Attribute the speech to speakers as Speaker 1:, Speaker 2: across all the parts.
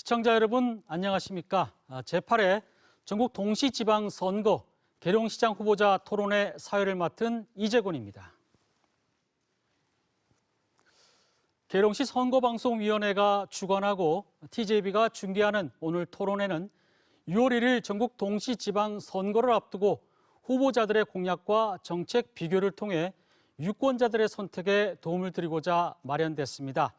Speaker 1: 시청자 여러분 안녕하십니까? 제8회 전국 동시지방선거 계룡시장 후보자 토론회 사회를 맡은 이재곤입니다. 계룡시 선거방송위원회가 주관하고 TJB가 중계하는 오늘 토론회는 6월 1일 전국 동시지방선거를 앞두고 후보자들의 공약과 정책 비교를 통해 유권자들의 선택에 도움을 드리고자 마련됐습니다.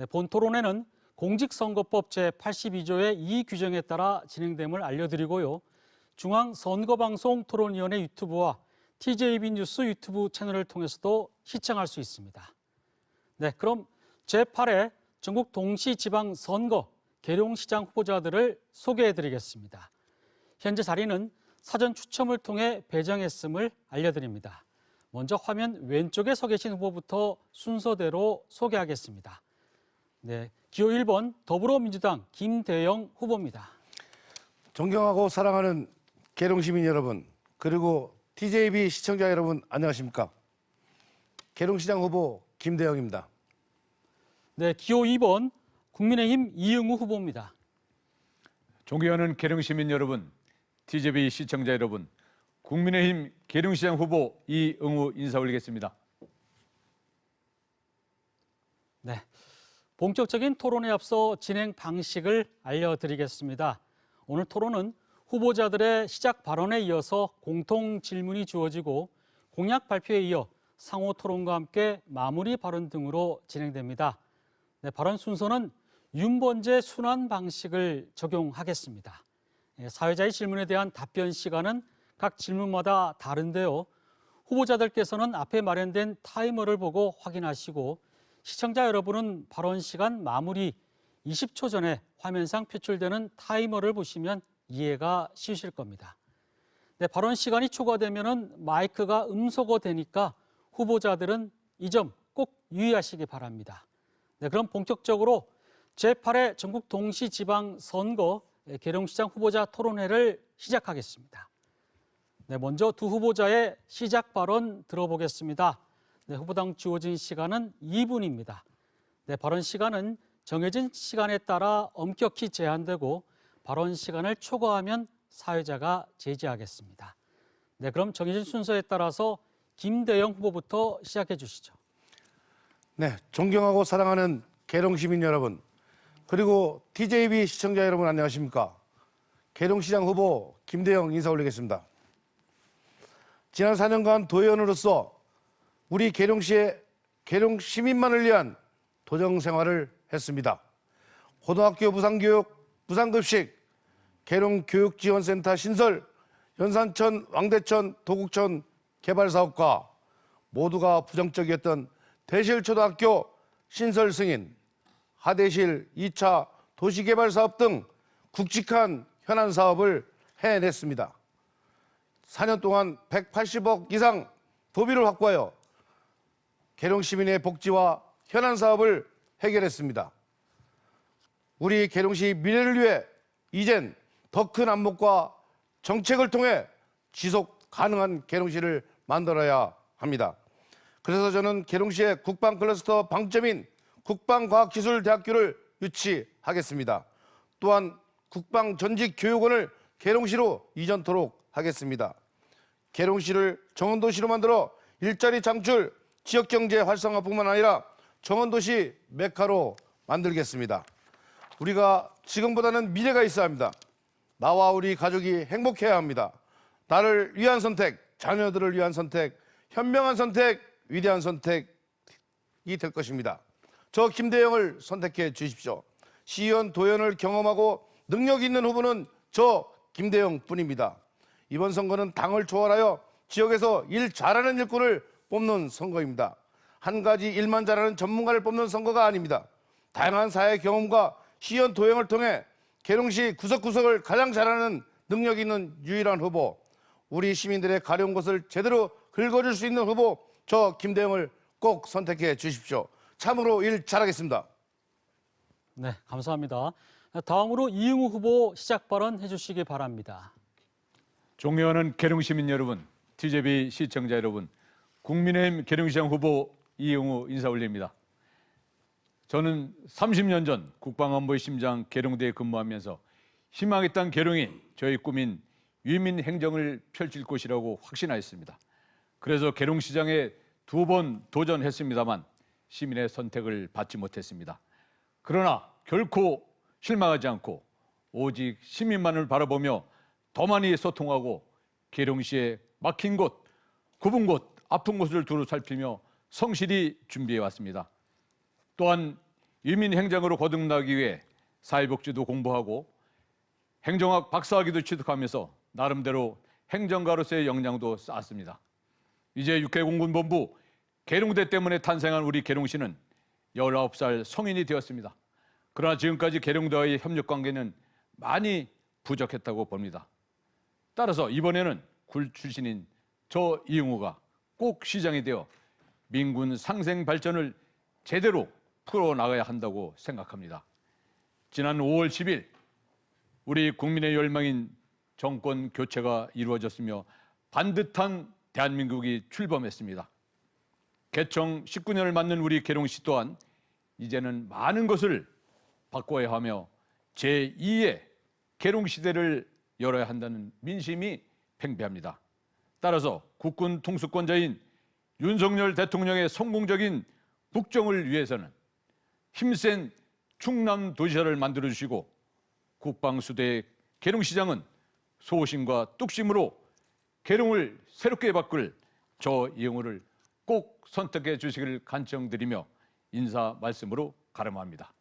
Speaker 1: 본 토론회는 공직선거법 제82조의 이 규정에 따라 진행됨을 알려드리고요. 중앙선거방송토론위원회 유튜브와 TJB 뉴스 유튜브 채널을 통해서도 시청할 수 있습니다. 네, 그럼 제8회 전국 동시지방선거 계룡시장 후보자들을 소개해드리겠습니다. 현재 자리는 사전 추첨을 통해 배정했음을 알려드립니다. 먼저 화면 왼쪽에 서 계신 후보부터 순서대로 소개하겠습니다. 네, 기호 1번 더불어민주당 김대영 후보입니다.
Speaker 2: 존경하고 사랑하는 계룡시민 여러분, 그리고 TJB 시청자 여러분 안녕하십니까? 계룡시장 후보 김대영입니다.
Speaker 1: 네, 기호 2번 국민의힘 이응우 후보입니다.
Speaker 3: 존경하는 계룡시민 여러분, TJB 시청자 여러분, 국민의힘 계룡시장 후보 이응우 인사 올리겠습니다.
Speaker 1: 네, 본격적인 토론에 앞서 진행 방식을 알려드리겠습니다. 오늘 토론은 후보자들의 시작 발언에 이어서 공통 질문이 주어지고 공약 발표에 이어 상호 토론과 함께 마무리 발언 등으로 진행됩니다. 네, 발언 순서는 윤번제 순환 방식을 적용하겠습니다. 사회자의 질문에 대한 답변 시간은 각 질문마다 다른데요. 후보자들께서는 앞에 마련된 타이머를 보고 확인하시고 시청자 여러분은 발언 시간 마무리 20초 전에 화면상 표출되는 타이머를 보시면 이해가 쉬우실 겁니다. 네, 발언 시간이 초과되면 마이크가 음소거되니까 후보자들은 이 점 꼭 유의하시기 바랍니다. 네, 그럼 본격적으로 제8회 전국 동시지방선거 계룡시장 후보자 토론회를 시작하겠습니다. 네, 먼저 두 후보자의 시작 발언 들어보겠습니다. 네, 후보당 주어진 시간은 2분입니다. 네, 발언 시간은 정해진 시간에 따라 엄격히 제한되고 발언 시간을 초과하면 사회자가 제지하겠습니다. 네, 그럼 정해진 순서에 따라서 김대영 후보부터 시작해 주시죠.
Speaker 2: 네, 존경하고 사랑하는 계룡시민 여러분, 그리고 TJB 시청자 여러분 안녕하십니까? 계룡시장 후보 김대영 인사 올리겠습니다. 지난 4년간 도의원으로서 우리 계룡시의 계룡 시민만을 위한 도정 생활을 했습니다. 고등학교 무상교육, 무상급식, 계룡 교육지원센터 신설, 연산천, 왕대천, 도곡천 개발사업과 모두가 부정적이었던 대실초등학교 신설 승인, 하대실 2차 도시개발사업 등 굵직한 현안 사업을 해냈습니다. 4년 동안 180억 이상 도비를 확보하여 계룡 시민의 복지와 현안 사업을 해결했습니다. 우리 계룡시 미래를 위해 이젠 더 큰 안목과 정책을 통해 지속 가능한 계룡시를 만들어야 합니다. 그래서 저는 계룡시의 국방 클러스터 방점인 국방과학기술대학교를 유치하겠습니다. 또한 국방전직교육원을 계룡시로 이전토록 하겠습니다. 계룡시를 정원도시로 만들어 일자리 창출, 지역경제 활성화뿐만 아니라 정원도시 메카로 만들겠습니다. 우리가 지금보다는 미래가 있어야 합니다. 나와 우리 가족이 행복해야 합니다. 나를 위한 선택, 자녀들을 위한 선택, 현명한 선택, 위대한 선택이 될 것입니다. 저 김대영을 선택해 주십시오. 시의원, 도의원을 경험하고 능력 있는 후보는 저 김대영 뿐입니다. 이번 선거는 당을 초월하여 지역에서 일 잘하는 일꾼을 뽑는 선거입니다. 한 가지 일만 잘하는 전문가를 뽑는 선거가 아닙니다. 다양한 사회 경험과 시의원, 도의원을 통해 계룡시 구석구석을 가장 잘하는 능력 있는 유일한 후보, 우리 시민들의 가려운 곳을 제대로 긁어줄 수 있는 후보, 저 김대영을 꼭 선택해 주십시오. 참으로 일 잘하겠습니다.
Speaker 1: 네, 감사합니다. 다음으로 이응우 후보 시작 발언 해주시기 바랍니다.
Speaker 3: 존경하는 계룡시민 여러분, TJB 시청자 여러분, 국민의힘 계룡시장 후보 이응우 인사 올립니다. 저는 30년 전 국방안보의 심장 계룡대에 근무하면서 희망했던 계룡이 저의 꿈인 위민 행정을 펼칠 곳이라고 확신하였습니다. 그래서 계룡시장에 2번 도전했습니다만 시민의 선택을 받지 못했습니다. 그러나 결코 실망하지 않고 오직 시민만을 바라보며 더 많이 소통하고 계룡시의 막힌 곳, 굽은 곳, 아픈 곳을 두루 살피며 성실히 준비해 왔습니다. 또한 위민 행정으로 거듭나기 위해 사회복지도 공부하고 행정학 박사학위도 취득하면서 나름대로 행정가로서의 역량도 쌓았습니다. 이제 육해공군본부 계룡대 때문에 탄생한 우리 계룡시는 19살 성인이 되었습니다. 그러나 지금까지 계룡대와의 협력관계는 많이 부족했다고 봅니다. 따라서 이번에는 굴 출신인 저 이응우가 꼭 시장이 되어 민군 상생 발전을 제대로 풀어나가야 한다고 생각합니다. 지난 5월 10일 우리 국민의 열망인 정권 교체가 이루어졌으며 반듯한 대한민국이 출범했습니다. 개청 19년을 맞는 우리 계룡시 또한 이제는 많은 것을 바꿔야 하며 제2의 계룡시대를 열어야 한다는 민심이 팽배합니다. 따라서 국군 통수권자인 윤석열 대통령의 성공적인 북정을 위해서는 힘센 충남 도지사를 만들어주시고 국방수대의 계룡시장은 소신과 뚝심으로 계룡을 새롭게 바꿀 저 이응우를 꼭 선택해 주시기를 간청드리며 인사 말씀으로 가름합니다.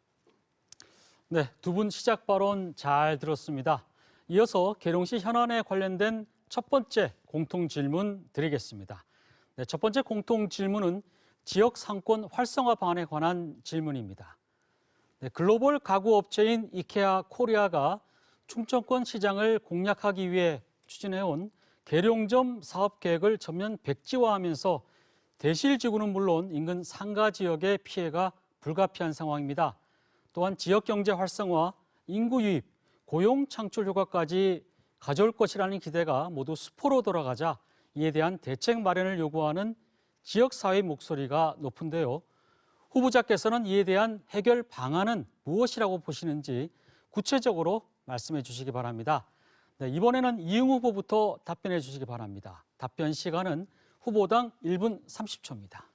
Speaker 1: 네, 두 분 시작 발언 잘 들었습니다. 이어서 계룡시 현안에 관련된 첫 번째 공통 질문 드리겠습니다. 네, 첫 번째 공통 질문은 지역 상권 활성화 방안에 관한 질문입니다. 네, 글로벌 가구 업체인 이케아 코리아가 충청권 시장을 공략하기 위해 추진해온 계룡점 사업 계획을 전면 백지화하면서 대실지구는 물론 인근 상가 지역의 피해가 불가피한 상황입니다. 또한 지역 경제 활성화, 인구 유입, 고용 창출 효과까지 가져올 것이라는 기대가 모두 수포로 돌아가자 이에 대한 대책 마련을 요구하는 지역사회의 목소리가 높은데요. 후보자께서는 이에 대한 해결 방안은 무엇이라고 보시는지 구체적으로 말씀해 주시기 바랍니다. 네, 이번에는 이응우 후보부터 답변해 주시기 바랍니다. 답변 시간은 후보당 1분 30초입니다.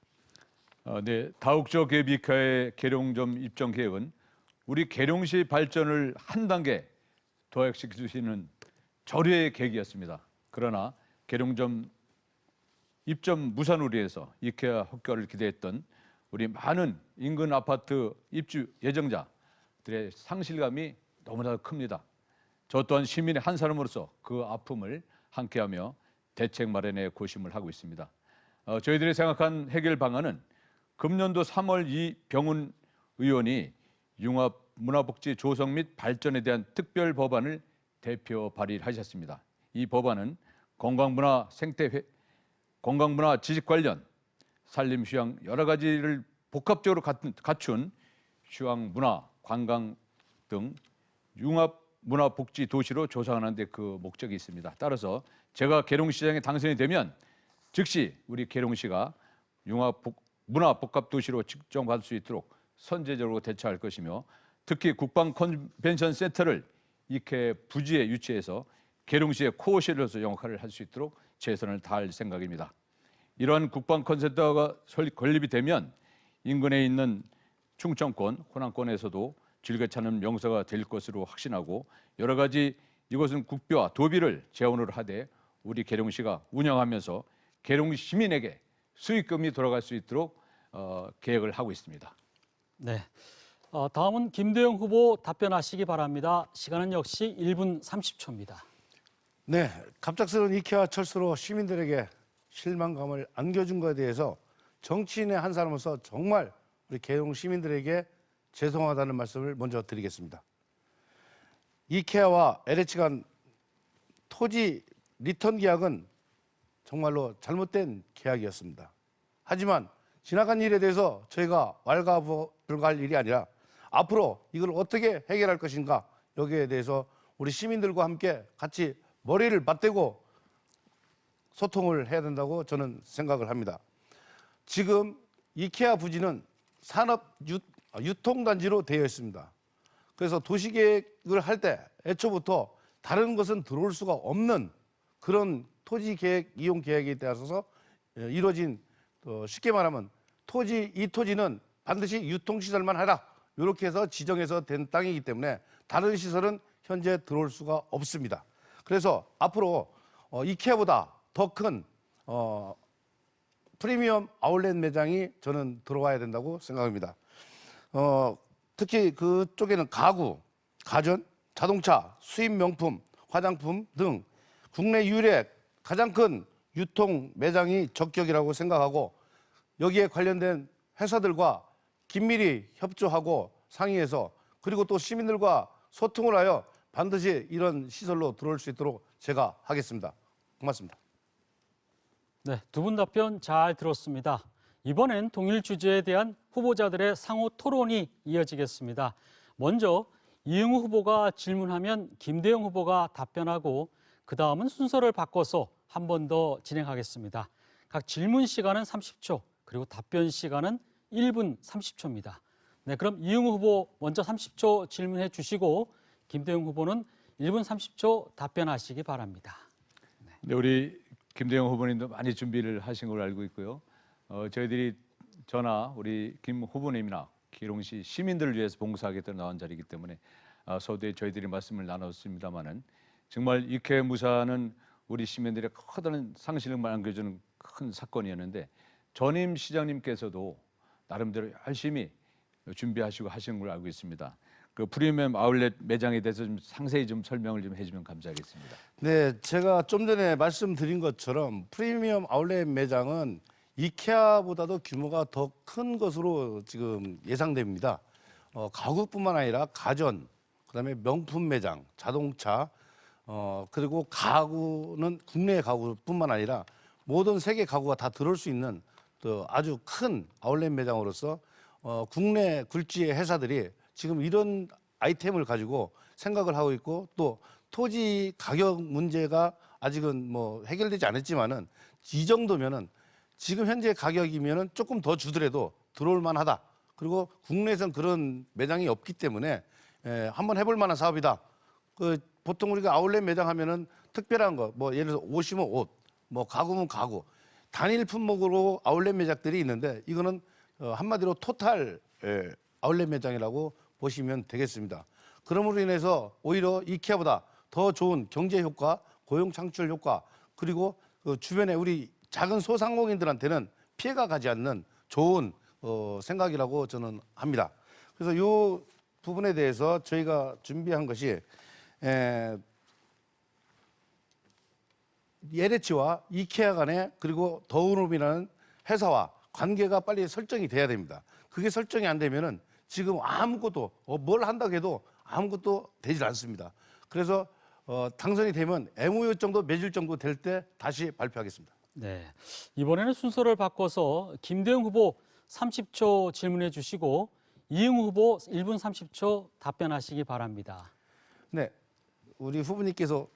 Speaker 3: 네, 다국적 계비카의 계룡점 입점 계획은 우리 계룡시 발전을 한 단계 도약시킬 수 있는 절호의 계획이었습니다. 그러나 계룡점 입점 무산으로 해서 이케아 효과를 기대했던 우리 많은 인근 아파트 입주 예정자들의 상실감이 너무나 큽니다. 저 또한 시민의 한 사람으로서 그 아픔을 함께하며 대책 마련에 고심을 하고 있습니다. 저희들이 생각한 해결 방안은 금년도 3월 이병훈 의원이 융합 문화복지 조성 및 발전에 대한 특별 법안을 대표 발의하셨습니다. 이 법안은 건강문화 생태회, 건강문화 지식 관련 산림 휴양 여러 가지를 복합적으로 갖춘 휴양 문화, 관광 등 융합 문화 복지 도시로 조성하는 데 그 목적이 있습니다. 따라서 제가 계룡시장에 당선이 되면 즉시 우리 계룡시가 융합 문화 복합 도시로 측정받을 수 있도록 선제적으로 대처할 것이며 특히 국방 컨벤션 센터를 이케 부지에 유치해서 계룡시의 코어실로서 역할을 할 수 있도록 최선을 다할 생각입니다. 이러한 국방 컨센터가 건립이 되면 인근에 있는 충청권, 호남권에서도 즐겨찾는 명소가 될 것으로 확신하고 여러 가지 이것은 국비와 도비를 재원으로 하되 우리 계룡시가 운영하면서 계룡 시민에게 수익금이 돌아갈 수 있도록 계획을 하고 있습니다.
Speaker 1: 네, 다음은 김대영 후보 답변하시기 바랍니다. 시간은 역시 1분 30초입니다.
Speaker 2: 네, 갑작스러운 이케아 철수로 시민들에게 실망감을 안겨준 것에 대해서 정치인의 한 사람으로서 정말 우리 계룡 시민들에게 죄송하다는 말씀을 먼저 드리겠습니다. 이케아와 LH 간 토지 리턴 계약은 정말로 잘못된 계약이었습니다. 하지만 지나간 일에 대해서 저희가 왈가불가할 일이 아니라 앞으로 이걸 어떻게 해결할 것인가 여기에 대해서 우리 시민들과 함께 같이 머리를 맞대고 소통을 해야 된다고 저는 생각을 합니다. 지금 이케아 부지는 유통단지로 되어 있습니다. 그래서 도시계획을 할 때 애초부터 다른 것은 들어올 수가 없는 그런 토지계획, 이용계획에 따라서 이루어진 쉽게 말하면 이 토지는 반드시 유통시설만 하라 이렇게 해서 지정해서 된 땅이기 때문에 다른 시설은 현재 들어올 수가 없습니다. 그래서 앞으로 이케아보다 더 큰 프리미엄 아울렛 매장이 저는 들어와야 된다고 생각합니다. 특히 그쪽에는 가구, 가전, 자동차, 수입 명품, 화장품 등 국내 유일의 가장 큰 유통 매장이 적격이라고 생각하고 여기에 관련된 회사들과 긴밀히 협조하고 상의해서 그리고 또 시민들과 소통을 하여 반드시 이런 시설로 들어올 수 있도록 제가 하겠습니다. 고맙습니다.
Speaker 1: 네, 두 분 답변 잘 들었습니다. 이번엔 동일 주제에 대한 후보자들의 상호 토론이 이어지겠습니다. 먼저 이응우 후보가 질문하면 김대영 후보가 답변하고 그 다음은 순서를 바꿔서 한 번 더 진행하겠습니다. 각 질문 시간은 30초, 그리고 답변 시간은 1분 30초입니다. 네, 그럼 이응우 후보 먼저 30초 질문해 주시고 김대영 후보는 1분 30초 답변하시기 바랍니다.
Speaker 3: 네, 우리 김대영 후보님도 많이 준비를 하신 걸로 알고 있고요. 저희들이 저나 우리 김 후보님이나 기롱시 시민들을 위해서 봉사하겠다고 나온 자리이기 때문에 서두에 저희들이 말씀을 나눴습니다마는 정말 이케 무사는 우리 시민들의 커다란 상실을 안겨주는 큰 사건이었는데 전임 시장님께서도 나름대로 열심히 준비하시고 하시는 걸 알고 있습니다. 그 프리미엄 아울렛 매장에 대해서 좀 상세히 좀 설명을 좀 해주면 감사하겠습니다.
Speaker 2: 네, 제가 좀 전에 말씀드린 것처럼 프리미엄 아울렛 매장은 이케아보다도 규모가 더 큰 것으로 지금 예상됩니다. 가구뿐만 아니라 가전, 그다음에 명품 매장, 자동차, 그리고 가구는 국내 가구뿐만 아니라 모든 세계 가구가 다 들어올 수 있는 또 아주 큰 아울렛 매장으로서 국내 굴지의 회사들이 지금 이런 아이템을 가지고 생각을 하고 있고 또 토지 가격 문제가 아직은 뭐 해결되지 않았지만은 이 정도면은 지금 현재 가격이면은 조금 더 주더라도 들어올 만하다. 그리고 국내에선 그런 매장이 없기 때문에 한번 해볼 만한 사업이다. 보통 우리가 아울렛 매장 하면은 특별한 거, 뭐 예를 들어서 옷이면 옷, 뭐 가구면 가구, 단일 품목으로 아울렛 매장들이 있는데 이거는 한마디로 토탈 아울렛 매장이라고 보시면 되겠습니다. 그러므로 인해서 오히려 이케아보다 더 좋은 경제 효과, 고용 창출 효과, 그리고 그 주변에 우리 작은 소상공인들한테는 피해가 가지 않는 좋은 생각이라고 저는 합니다. 그래서 이 부분에 대해서 저희가 준비한 것이 LH와 이케아 간에 그리고 더우룸이라는 회사와 관계가 빨리 설정이 돼야 됩니다. 그게 설정이 안 되면은 지금 아무것도 뭘 한다고 해도 아무것도 되질 않습니다. 그래서 당선이 되면 MOU 정도 맺을 정도 될 때 다시 발표하겠습니다.
Speaker 1: 네, 이번에는 순서를 바꿔서 김대영 후보 30초 질문해 주시고 이응우 후보 1분 30초 답변하시기 바랍니다.
Speaker 2: 네, 우리 후보님께서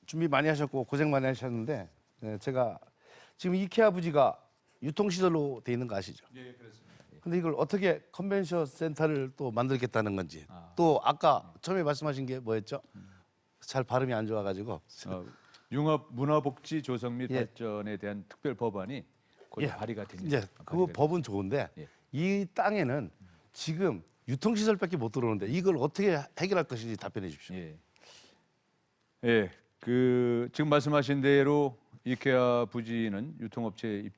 Speaker 2: 준비 많이 하셨고 고생 많이 하셨는데 제가 지금 이케아 부지가 유통시설로 돼 있는 거 아시죠?
Speaker 3: 예, 그렇습니다.
Speaker 2: 근데 이걸 어떻게 컨벤션 센터를 또 만들겠다는 건지 또 아까 처음에 말씀하신 게 뭐였죠? 잘 발음이 안 좋아가지고
Speaker 3: 융합 문화복지 조성 및
Speaker 2: 예.
Speaker 3: 발전에 대한 특별 법안이 곧
Speaker 2: 예.
Speaker 3: 발의가 됩니다.
Speaker 2: 이제 그 법은 좋은데
Speaker 3: 예.
Speaker 2: 이 땅에는 지금 유통시설밖에 못 들어오는데 이걸 어떻게 해결할 것인지 답변해 주십시오.
Speaker 3: 예. 예. 그 지금 말씀하신 대로 이케아 부지는 유통업체에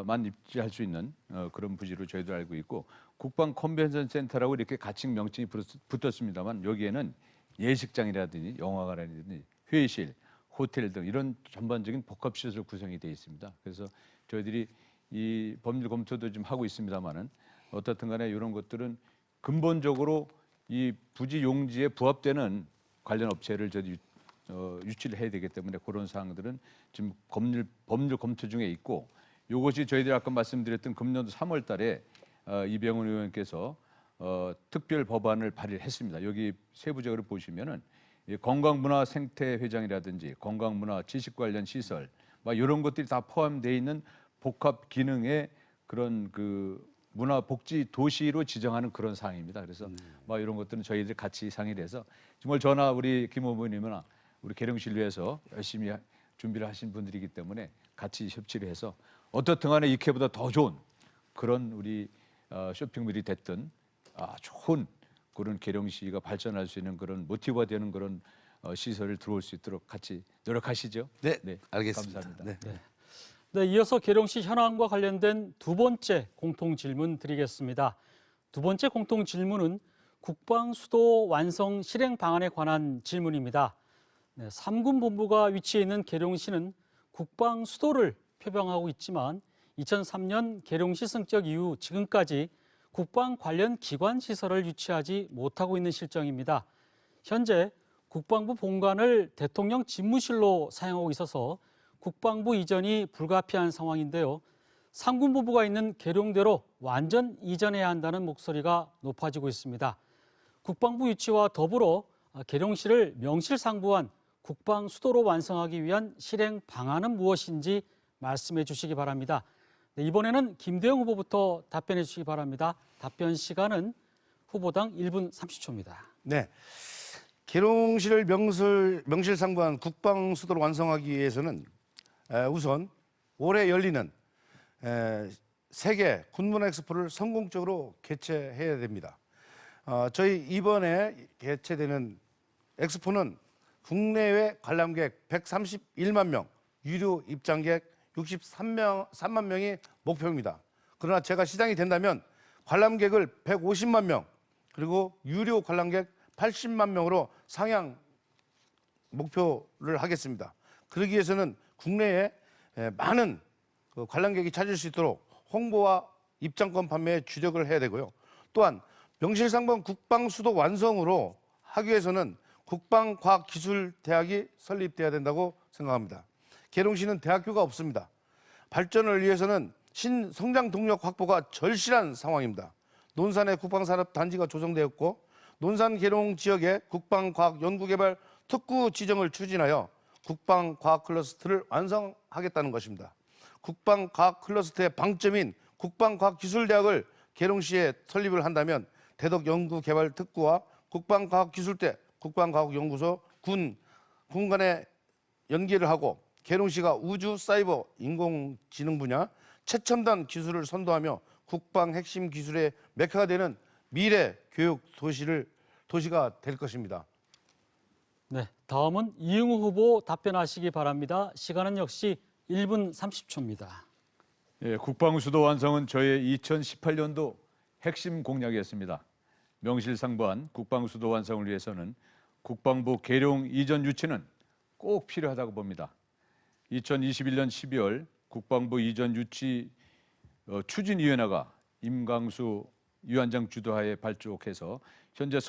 Speaker 3: 만 입지할 수 있는 그런 부지로 저희도 알고 있고 국방 컨벤션 센터라고 이렇게 가칭 명칭이 붙었습니다만 여기에는 예식장이라든지 영화관이라든지 회의실, 호텔 등 이런 전반적인 복합시설 구성이 되어 있습니다. 그래서 저희들이 이 법률 검토도 좀 하고 있습니다만은 어떻든 간에 이런 것들은 근본적으로 이 부지 용지에 부합되는 관련 업체를 저희 유치를 해야 되기 때문에 그런 사항들은 지금 법률 검토 중에 있고 이것이 저희들이 아까 말씀드렸던 금년도 3월 달에 이병헌 의원께서 특별 법안을 발의를 했습니다. 여기 세부적으로 보시면은 건강문화 생태회장이라든지 건강문화 지식 관련 시설 막 이런 것들이 다 포함되어 있는 복합 기능의 그런 그 문화복지 도시로 지정하는 그런 사항입니다. 그래서 뭐 이런 것들은 저희들이 같이 상의를 해서 정말 저나 우리 김 의원님이나 우리 계룡시를 위해서 열심히 준비를 하신 분들이기 때문에 같이 협치를 해서 어떻든 간에 이케보다 더 좋은 그런 우리 쇼핑몰이 됐든 좋은 그런 계룡시가 발전할 수 있는 그런 모티브가 되는 그런 시설을 들어올 수 있도록 같이 노력하시죠.
Speaker 2: 네, 알겠습니다.
Speaker 3: 감사합니다.
Speaker 2: 네.
Speaker 1: 네, 이어서 계룡시 현황과 관련된 두 번째 공통 질문 드리겠습니다. 두 번째 공통 질문은 국방수도 완성 실행 방안에 관한 질문입니다. 네, 3군 본부가 위치해 있는 계룡시는 국방수도를 표방하고 있지만 2003년 계룡시 승적 이후 지금까지 국방 관련 기관 시설을 유치하지 못하고 있는 실정입니다. 현재 국방부 본관을 대통령 집무실로 사용하고 있어서 국방부 이전이 불가피한 상황인데요. 상군본부가 있는 계룡대로 완전 이전해야 한다는 목소리가 높아지고 있습니다. 국방부 유치와 더불어 계룡시를 명실상부한 국방 수도로 완성하기 위한 실행 방안은 무엇인지 말씀해 주시기 바랍니다. 네, 이번에는 김대영 후보부터 답변해 주시기 바랍니다. 답변 시간은 후보당 1분 30초입니다.
Speaker 2: 네. 계룡시를 명실상부한 국방 수도로 완성하기 위해서는 우선 올해 열리는 세계 군문화 엑스포를 성공적으로 개최해야 됩니다. 저희 이번에 개최되는 엑스포는 국내외 관람객 131만 명, 유료 입장객 63만 명이 목표입니다. 그러나 제가 시장이 된다면 관람객을 150만 명, 그리고 유료 관람객 80만 명으로 상향 목표를 하겠습니다. 그러기 위해서는 국내에 많은 관람객이 찾을 수 있도록 홍보와 입장권 판매에 주력을 해야 되고요. 또한 명실상부한 국방수도 완성으로 하기 위해서는 국방과학기술대학이 설립돼야 된다고 생각합니다. 계룡시는 대학교가 없습니다. 발전을 위해서는 신성장 동력 확보가 절실한 상황입니다. 논산에 국방산업단지가 조성되었고 논산 계룡 지역에 국방과학연구개발 특구 지정을 추진하여 국방과학 클러스터를 완성하겠다는 것입니다. 국방과학 클러스터의 방점인 국방과학기술대학을 계룡시에 설립을 한다면 대덕연구개발 특구와 국방과학기술대, 국방과학연구소, 군 간에 연계를 하고 계룡시가 우주, 사이버, 인공지능 분야 최첨단 기술을 선도하며 국방 핵심 기술의 메카가 되는 미래 교육 도시가 될 것입니다.
Speaker 1: 네, 다음은 이응우 후보 답변하시기 바랍니다. 시간은 역시 1분 30초입니다.
Speaker 3: 예, 국방수도 완성은 저의 2018년도 핵심 공약이었습니다. 명실상부한 국방수도 완성을 위해서는 국방부 계룡 이전 유치는 꼭 필요하다고 봅니다. 2021년 12월 국방부 이전 유치 추진위원회가 임강수 위원장 주도하에 발족해서 현재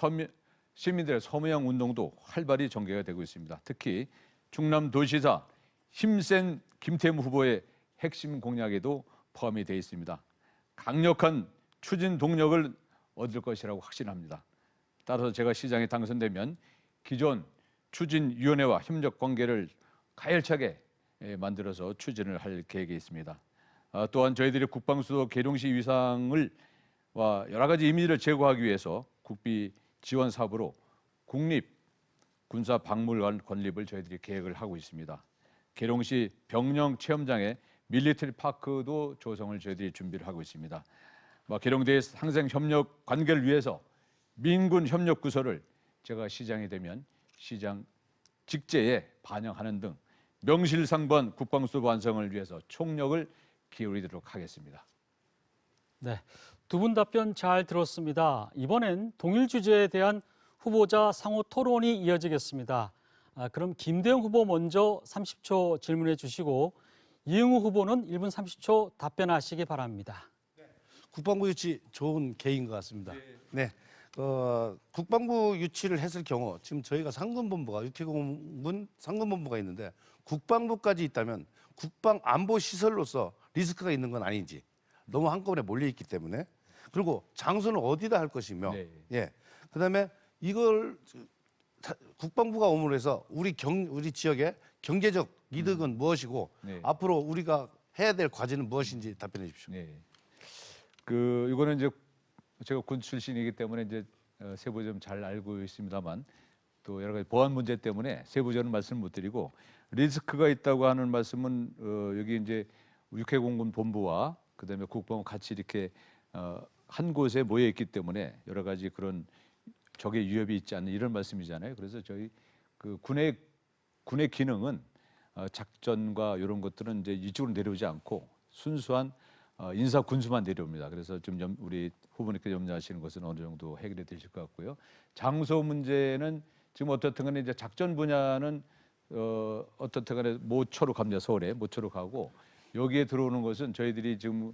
Speaker 3: 시민들의 서명양 운동도 활발히 전개가 되고 있습니다. 특히 충남도시사 힘센 김태무 후보의 핵심 공약에도 포함이 되어 있습니다. 강력한 추진 동력을 얻을 것이라고 확신합니다. 따라서 제가 시장에 당선되면 기존 추진위원회와 협력 관계를 가열차게 만들어서 추진을 할 계획이 있습니다. 또한 저희들이 국방수도 계룡시 위상을 여러 가지 이미지를 제고하기 위해서 국비 지원 사업으로 국립 군사 박물관 건립을 저희들이 계획을 하고 있습니다. 계룡시 병령 체험장에 밀리터리 파크도 조성을 저희들이 준비를 하고 있습니다. 계룡대의 상생 협력 관계를 위해서 민군 협력 구설을 제가 시장이 되면 시장 직제에 반영하는 등 명실상부한 국방수도 완성을 위해서 총력을 기울이도록 하겠습니다.
Speaker 1: 네, 두 분 답변 잘 들었습니다. 이번엔 동일 주제에 대한 후보자 상호 토론이 이어지겠습니다. 그럼 김대영 후보 먼저 30초 질문해 주시고 이응우 후보는 1분 30초 답변하시기 바랍니다.
Speaker 2: 국방부 유치 좋은 계획인 것 같습니다. 네. 국방부 유치를 했을 경우 지금 저희가 상근본부가 육해공군 상근본부가 있는데 국방부까지 있다면 국방안보시설로서 리스크가 있는 건 아닌지 너무 한꺼번에 몰려있기 때문에 그리고 장소는 어디다 할 것이며 예. 그다음에 이걸 국방부가 오므로 해서 우리 지역의 경제적 이득은 무엇이고 앞으로 우리가 해야 될 과제는 무엇인지 답변해 주십시오.
Speaker 3: 네. 이거는 이제 제가 군 출신이기 때문에 이제 세부 좀 잘 알고 있습니다만 또 여러 가지 보안 문제 때문에 세부적인 말씀 못 드리고 리스크가 있다고 하는 말씀은 여기 이제 육해공군 본부와 그다음에 국방부 같이 이렇게 한 곳에 모여 있기 때문에 여러 가지 그런 적의 위협이 있지 않는 이런 말씀이잖아요. 그래서 저희 그 군의 기능은 작전과 이런 것들은 이제 이쪽으로 내려오지 않고 순수한 인사 군수만 내려옵니다. 그래서 좀 우리 후보님께 염려하시는 것은 어느 정도 해결이 되실 것 같고요. 장소 문제는 지금 어떻든 간에 이제 작전 분야는 어떻든 간에 모초로 갑니다. 서울에 모초로 가고 여기에 들어오는 것은 저희들이 지금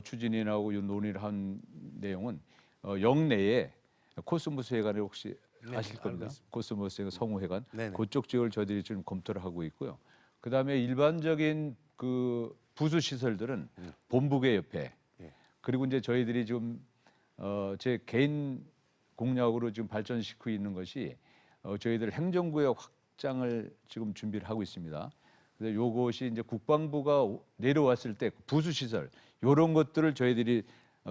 Speaker 3: 추진이 나오고 논의를 한 내용은 영내에 코스모스 해관을 혹시 아실 겁니다. 코스모스 해관 성우회관
Speaker 2: 네네.
Speaker 3: 그쪽 지역을 저희들이 지금 검토를 하고 있고요. 그다음에 일반적인 그 부수 시설들은 본부계 옆에 그리고 이제 저희들이 지금 제 개인 공약으로 지금 발전시키고 있는 것이 저희들 행정구역 확장을 지금 준비를 하고 있습니다. 그래서 요것이 이제 국방부가 내려왔을 때 부수 시설 이런 것들을 저희들이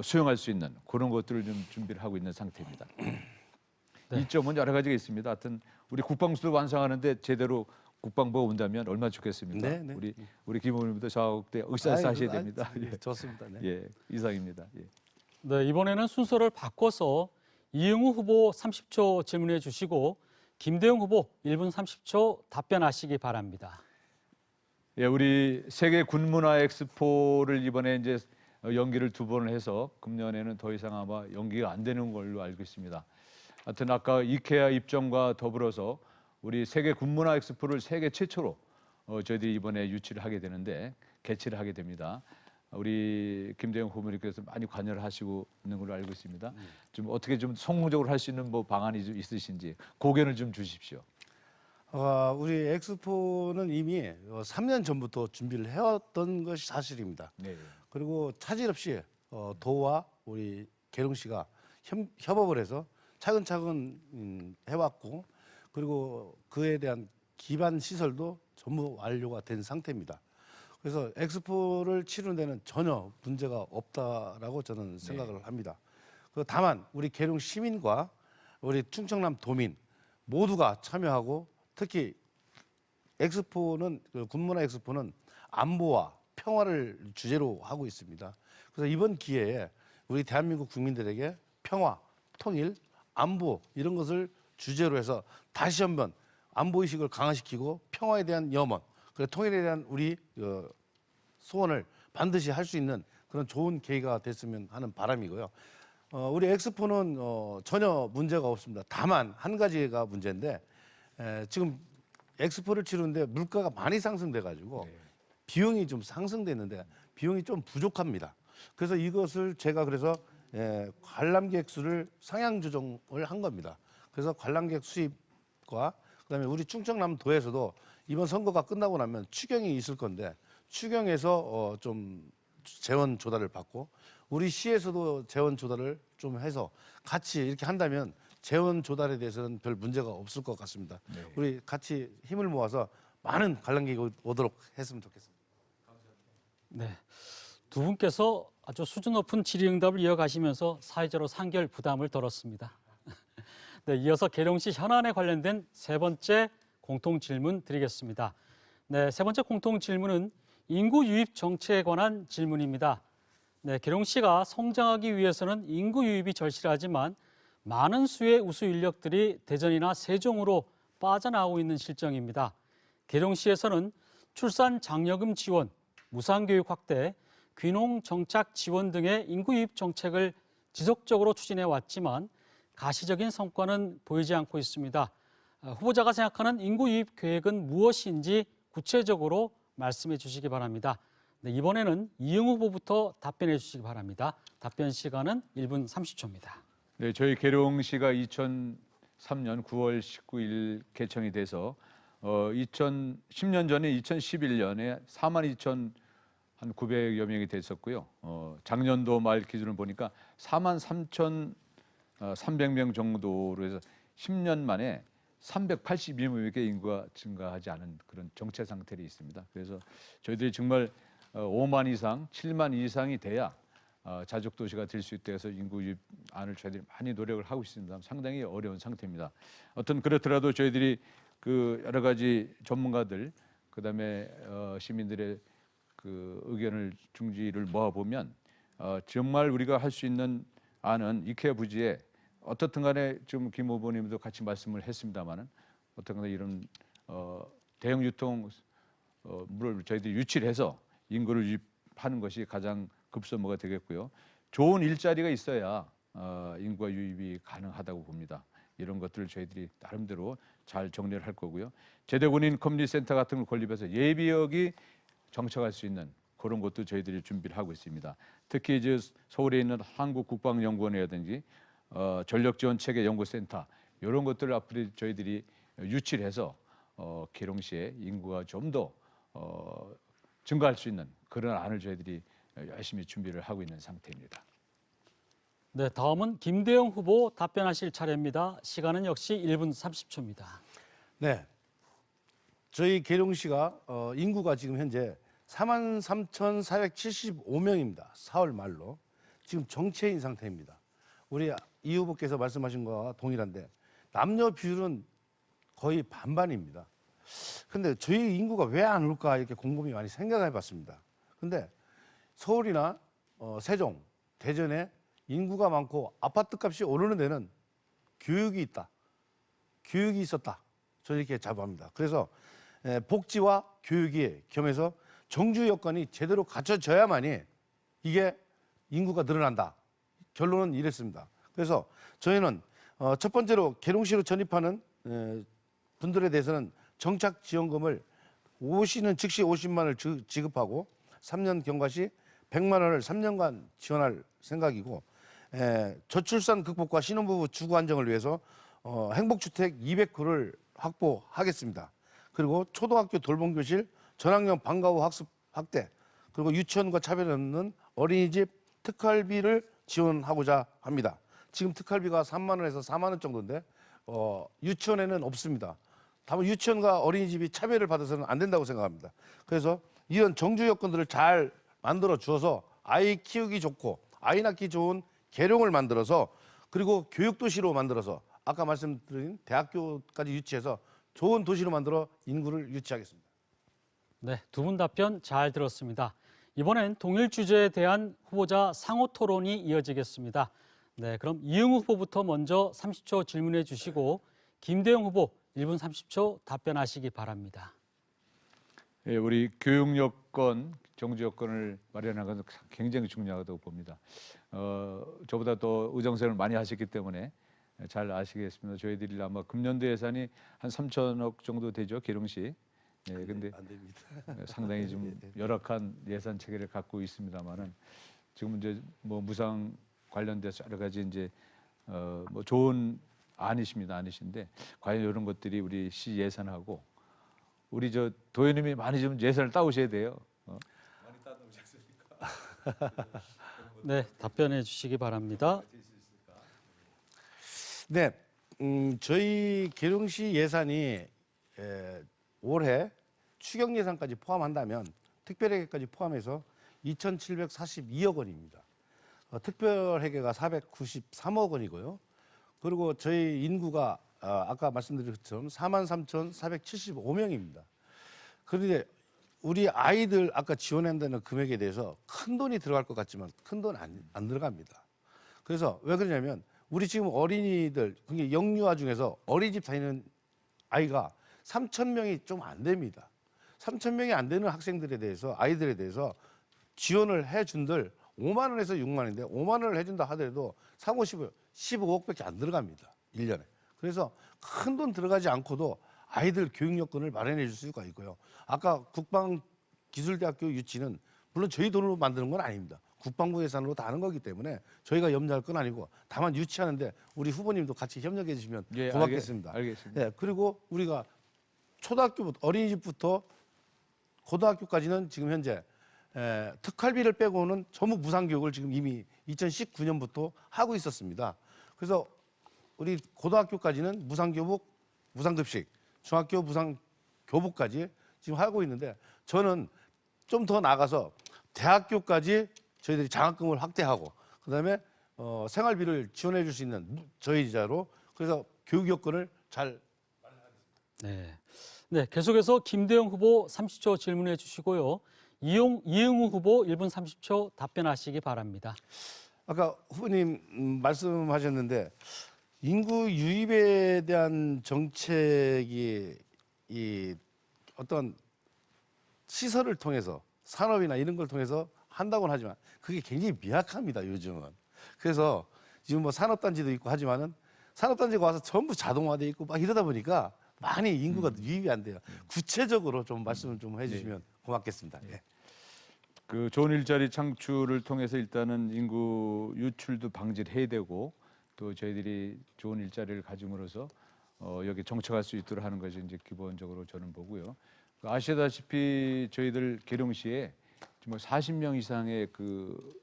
Speaker 3: 수용할 수 있는 그런 것들을 좀 준비를 하고 있는 상태입니다.
Speaker 1: 네.
Speaker 3: 이점은 여러 가지가 있습니다. 하여튼 우리 국방부도 완성하는데 제대로 국방부가 온다면 얼마나 좋겠습니까?
Speaker 2: 네, 네.
Speaker 3: 우리 김의원님도 저하고 때 으쌰으쌰하셔야 됩니다.
Speaker 2: 좋습니다. 네.
Speaker 3: 예, 이상입니다. 예.
Speaker 1: 네, 이번에는 순서를 바꿔서 이응우 후보 30초 질문해 주시고 김대영 후보 1분 30초 답변하시기 바랍니다.
Speaker 3: 예, 우리 세계 군문화 엑스포를 이번에 이제 연기를 2번을 해서 금년에는 더 이상 아마 연기가 안 되는 걸로 알고 있습니다. 하여튼 아까 이케아 입점과 더불어서 우리 세계 군문화 엑스포를 세계 최초로 저희들이 이번에 유치를 하게 되는데 개최를 하게 됩니다. 우리 김대영 후보님께서 많이 관여를 하시고 있는 걸로 알고 있습니다. 좀 어떻게 좀 성공적으로 할 수 있는 뭐 방안이 좀 있으신지 고견을 좀 주십시오.
Speaker 2: 우리 엑스포는 이미 3년 전부터 준비를 해왔던 것이 사실입니다.
Speaker 3: 네.
Speaker 2: 그리고 차질 없이 도와 우리 계룡시가 협업을 해서 차근차근 해왔고 그리고 그에 대한 기반 시설도 전부 완료가 된 상태입니다. 그래서 엑스포를 치르는 데는 전혀 문제가 없다라고 저는 생각을 합니다. 다만 우리 계룡 시민과 우리 충청남 도민 모두가 참여하고 특히 엑스포는 군문화 엑스포는 안보와 평화를 주제로 하고 있습니다. 그래서 이번 기회에 우리 대한민국 국민들에게 평화, 통일, 안보 이런 것을 주제로 해서 다시 한번 안보 의식을 강화시키고 평화에 대한 염원, 그리고 통일에 대한 우리 소원을 반드시 할 수 있는 그런 좋은 계기가 됐으면 하는 바람이고요. 우리 엑스포는 전혀 문제가 없습니다. 다만 한 가지가 문제인데 지금 엑스포를 치르는데 물가가 많이 상승돼 가지고 비용이 좀 상승됐는데 비용이 좀 부족합니다. 그래서 이것을 제가 그래서 관람객 수를 상향 조정을 한 겁니다. 그래서 관람객 수입과 그다음에 우리 충청남도에서도 이번 선거가 끝나고 나면 추경이 있을 건데 추경에서 좀 재원 조달을 받고 우리 시에서도 재원 조달을 좀 해서 같이 이렇게 한다면 재원 조달에 대해서는 별 문제가 없을 것 같습니다.
Speaker 3: 네.
Speaker 2: 우리 같이 힘을 모아서 많은 관람객이 오도록 했으면 좋겠습니다.
Speaker 1: 네, 두 분께서 아주 수준 높은 질의응답을 이어가시면서 사회적으로 상결 부담을 덜었습니다. 네, 이어서 계룡시 현안에 관련된 세 번째 공통 질문 드리겠습니다. 네, 세 번째 공통 질문은 인구 유입 정책에 관한 질문입니다. 네, 계룡시가 성장하기 위해서는 인구 유입이 절실하지만 많은 수의 우수 인력들이 대전이나 세종으로 빠져나오고 있는 실정입니다. 계룡시에서는 출산 장려금 지원, 무상교육 확대, 귀농 정착 지원 등의 인구 유입 정책을 지속적으로 추진해 왔지만 가시적인 성과는 보이지 않고 있습니다. 후보자가 생각하는 인구 유입 계획은 무엇인지 구체적으로 말씀해 주시기 바랍니다. 네, 이번에는 이응우 후보부터 답변해 주시기 바랍니다. 답변 시간은 1분 30초입니다.
Speaker 3: 네, 저희 계룡시가 2003년 9월 19일 개청이 돼서 2010년 전에 2011년에 42,900여 명이 됐었고요. 작년도 말 기준을 보니까 43,300명 정도로 해서 10년 만에 382명의 인구가 증가하지 않은 그런 정체 상태로 있습니다. 그래서 저희들이 정말 5만 이상, 7만 이상이 돼야 자족 도시가 될 수 있게 해서 인구 유입안을 저희들이 많이 노력을 하고 있습니다. 상당히 어려운 상태입니다. 어떤 그렇더라도 저희들이 그 여러 가지 전문가들 그다음에 시민들의 그 의견을 중지를 모아 보면 정말 우리가 할 수 있는 안은 이케아 부지에 어떻든 간에 지금 김 후보님도 같이 말씀을 했습니다마는 어떤 간에 이런 대형 유통 물을 저희들이 유치를 해서 인구를 유입하는 것이 가장 급선무가 되겠고요. 좋은 일자리가 있어야 인구가 유입이 가능하다고 봅니다. 이런 것들을 저희들이 나름대로 잘 정리를 할 거고요. 제대군인 커뮤니티 센터 같은 걸 건립해서 예비역이 정착할 수 있는 그런 것도 저희들이 준비를 하고 있습니다. 특히 이제 서울에 있는 한국국방연구원이라든지 전력지원체계 연구센터 이런 것들을 앞으로 저희들이 유치를 해서 계룡시의 인구가 좀 더 증가할 수 있는 그런 안을 저희들이 열심히 준비를 하고 있는 상태입니다.
Speaker 1: 네, 다음은 김대영 후보 답변하실 차례입니다. 시간은 역시 1분 30초입니다.
Speaker 2: 네, 저희 계룡시가 인구가 지금 현재 43,475명입니다. 4월 말로 지금 정체인 상태입니다. 우리 이 후보께서 말씀하신 거와 동일한데 남녀 비율은 거의 반반입니다. 근데 저희 인구가 왜 안 올까 이렇게 곰곰이 많이 생각해 봤습니다. 근데 서울이나 세종, 대전에 인구가 많고 아파트 값이 오르는 데는 교육이 있다. 교육이 있었다. 저는 이렇게 자부합니다. 그래서 복지와 교육이 겸해서 정주 여건이 제대로 갖춰져야만이 이게 인구가 늘어난다. 결론은 이랬습니다. 그래서 저희는 첫 번째로 계룡시로 전입하는 분들에 대해서는 정착 지원금을 오시는 즉시 50만 원을 지급하고 3년 경과 시 100만 원을 3년간 지원할 생각이고 저출산 극복과 신혼부부 주거 안정을 위해서 행복주택 200호를 확보하겠습니다. 그리고 초등학교 돌봄교실 전학년 방과 후 학습 확대 그리고 유치원과 차별 없는 어린이집 특활비를 지원하고자 합니다. 지금 특활비가 3만 원에서 4만 원 정도인데 유치원에는 없습니다. 다만 유치원과 어린이집이 차별을 받아서는 안 된다고 생각합니다. 그래서 이런 정주 여건들을 잘 만들어 주어서 아이 키우기 좋고 아이 낳기 좋은 계룡을 만들어서 그리고 교육도시로 만들어서 아까 말씀드린 대학교까지 유치해서 좋은 도시로 만들어 인구를 유치하겠습니다.
Speaker 1: 네, 두 분 답변 잘 들었습니다. 이번엔 동일 주제에 대한 후보자 상호 토론이 이어지겠습니다. 네, 그럼 이응우 후보부터 먼저 30초 질문해 주시고 김대영 후보 1분 30초 답변하시기 바랍니다.
Speaker 3: 예, 우리 교육 여건, 정주 여건을 마련하는 것은 굉장히 중요하다고 봅니다. 저보다 더 의정생을 많이 하셨기 때문에 잘 아시겠습니다. 저희들이 아마 금년도 예산이 한 3천억 정도 되죠, 계룡시. 예, 근데
Speaker 2: 안 됩니다.
Speaker 3: 상당히 좀 열악한 예산 체계를 갖고 있습니다만은 지금 이제 뭐 무상 관련돼서 여러 가지 이제 뭐 좋은 아니신데 과연 이런 것들이 우리 시 예산하고 우리 저 도현님이 많이 좀 예산을 따오셔야 돼요. 많이 따오셨으니까.
Speaker 1: 네, 답변해 주시기 바랍니다.
Speaker 2: 네, 저희 계룡시 예산이 올해 추경 예산까지 포함한다면 특별회계까지 포함해서 2,742억 원입니다. 특별회계가 493억 원이고요. 그리고 저희 인구가 아까 말씀드린 것처럼 43,475명입니다. 그런데 우리 아이들 아까 지원한다는 금액에 대해서 큰 돈이 들어갈 것 같지만 큰 돈 안 들어갑니다. 그래서 왜 그러냐면 우리 지금 어린이들, 그게 영유아 중에서 어린이집 다니는 아이가 3,000명이 좀 안 됩니다. 3,000명이 안 되는 학생들에 대해서, 아이들에 대해서 지원을 해준들 5만 원에서 6만 원인데 5만 원을 해준다 하더라도 3, 5, 15억밖에 안 들어갑니다. 1년에. 그래서 큰 돈 들어가지 않고도 아이들 교육 여건을 마련해 줄 수가 있고요. 아까 국방기술대학교 유치는 물론 저희 돈으로 만드는 건 아닙니다. 국방부 예산으로 다 하는 거기 때문에 저희가 염려할 건 아니고 다만 유치하는데 우리 후보님도 같이 협력해 주시면
Speaker 3: 예,
Speaker 2: 고맙겠습니다.
Speaker 3: 알겠습니다.
Speaker 2: 네, 그리고 우리가 초등학교부터 어린이집부터 고등학교까지는 지금 현재 특활비를 빼고는 전부 무상교육을 지금 이미 2019년부터 하고 있었습니다. 그래서 우리 고등학교까지는 무상교복, 무상급식, 중학교 무상교복까지 지금 하고 있는데 저는 좀 더 나가서 대학교까지 저희들이 장학금을 확대하고 그다음에 생활비를 지원해 줄 수 있는 저희자로 그래서 교육 여건을 잘
Speaker 1: 네. 네, 계속해서 김대영 후보 30초 질문해 주시고요. 이응우 후보 1분 30초 답변하시기 바랍니다.
Speaker 2: 아까 후보님 말씀하셨는데 인구 유입에 대한 정책이 이 어떤 시설을 통해서 산업이나 이런 걸 통해서 한다고는 하지만 그게 굉장히 미약합니다, 요즘은. 그래서 지금 뭐 산업단지도 있고 하지만은 산업단지가 와서 전부 자동화돼 있고 막 이러다 보니까 많이 인구가 유입이 안 돼요. 구체적으로 좀 말씀을 좀 해주시면 고맙겠습니다. 예.
Speaker 3: 그 좋은 일자리 창출을 통해서 일단은 인구 유출도 방지를 해야 되고 또 저희들이 좋은 일자리를 가짐으로써 여기 정착할 수 있도록 하는 것이 이제 기본적으로 저는 보고요. 아시다시피 저희들 계룡시에 정말 40명 이상의 그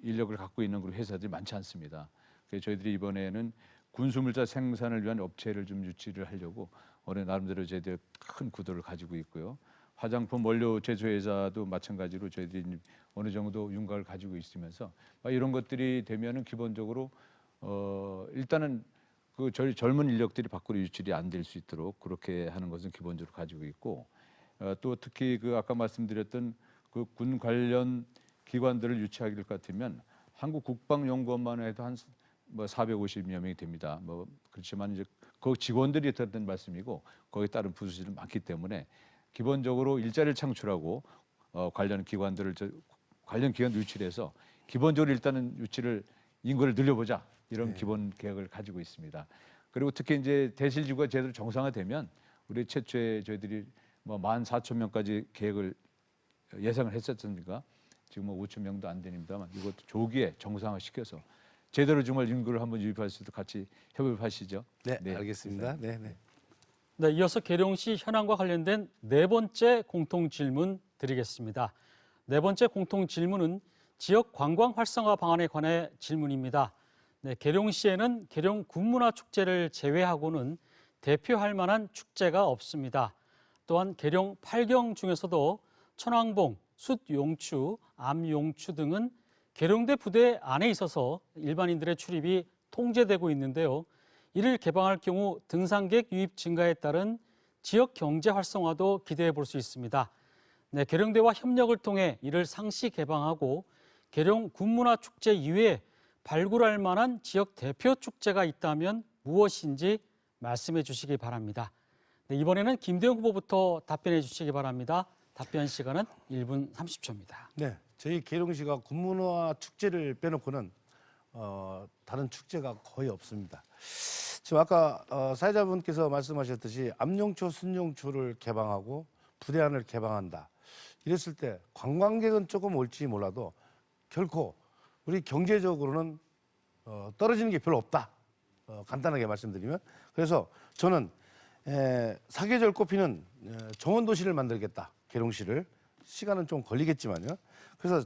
Speaker 3: 인력을 갖고 있는 그런 회사들이 많지 않습니다. 그래서 저희들이 이번에는 군수물자 생산을 위한 업체를 좀 유치를 하려고 올해 나름대로 저희들 큰 구도를 가지고 있고요. 화장품 원료 제조회사도 마찬가지로 저희들이 어느 정도 윤곽을 가지고 있으면서 이런 것들이 되면은 기본적으로 일단은 그 저희 젊은 인력들이 밖으로 유출이 안 될 수 있도록 그렇게 하는 것은 기본적으로 가지고 있고 또 특히 그 아까 말씀드렸던 그 군 관련 기관들을 유치하기 같으면 한국 국방연구원만 해도 한 450여 명이 됩니다. 뭐 그렇지만 이제 그 직원들이 들었던 말씀이고 거기에 따른 부수들이 많기 때문에 기본적으로 일자리를 창출하고 관련 기관들을 관련 기관 유치해서 기본적으로 일단은 유치를 인구를 늘려보자 이런 기본 계획을 가지고 있습니다. 그리고 특히 이제 대실지구가 제대로 정상화되면 우리 최초에 저희들이 뭐 14,000명까지 계획을 예상을 했었습니까? 지금 뭐 5,000명도 안 됩니다만 이것도 조기에 정상화시켜서 제대로 정말 인구를 한번 유입할 수 있도록 같이 협업을 하시죠.
Speaker 2: 네, 알겠습니다. 네, 네.
Speaker 1: 네, 이어서 계룡시 현황과 관련된 네 번째 공통 질문 드리겠습니다. 네 번째 공통 질문은 지역 관광 활성화 방안에 관해 질문입니다. 네, 계룡시에는 계룡 군문화 축제를 제외하고는 대표할 만한 축제가 없습니다. 또한 계룡 8경 중에서도 천왕봉, 숫용추, 암용추 등은 계룡대 부대 안에 있어서 일반인들의 출입이 통제되고 있는데요. 이를 개방할 경우 등산객 유입 증가에 따른 지역 경제 활성화도 기대해 볼 수 있습니다. 네, 계룡대와 협력을 통해 이를 상시 개방하고 계룡 군문화 축제 이외에 발굴할 만한 지역 대표 축제가 있다면 무엇인지 말씀해 주시기 바랍니다. 네, 이번에는 김대영 후보부터 답변해 주시기 바랍니다. 답변 시간은 1분 30초입니다.
Speaker 2: 네, 저희 계룡시가 군문화 축제를 빼놓고는 다른 축제가 거의 없습니다. 지금 아까 사회자분께서 말씀하셨듯이 암용초, 순용초를 개방하고 부대안을 개방한다. 이랬을 때 관광객은 조금 올지 몰라도 결코 우리 경제적으로는 떨어지는 게 별로 없다. 간단하게 말씀드리면 그래서 저는 사계절 꼽히는 정원도시를 만들겠다. 계룡시를 시간은 좀 걸리겠지만요. 그래서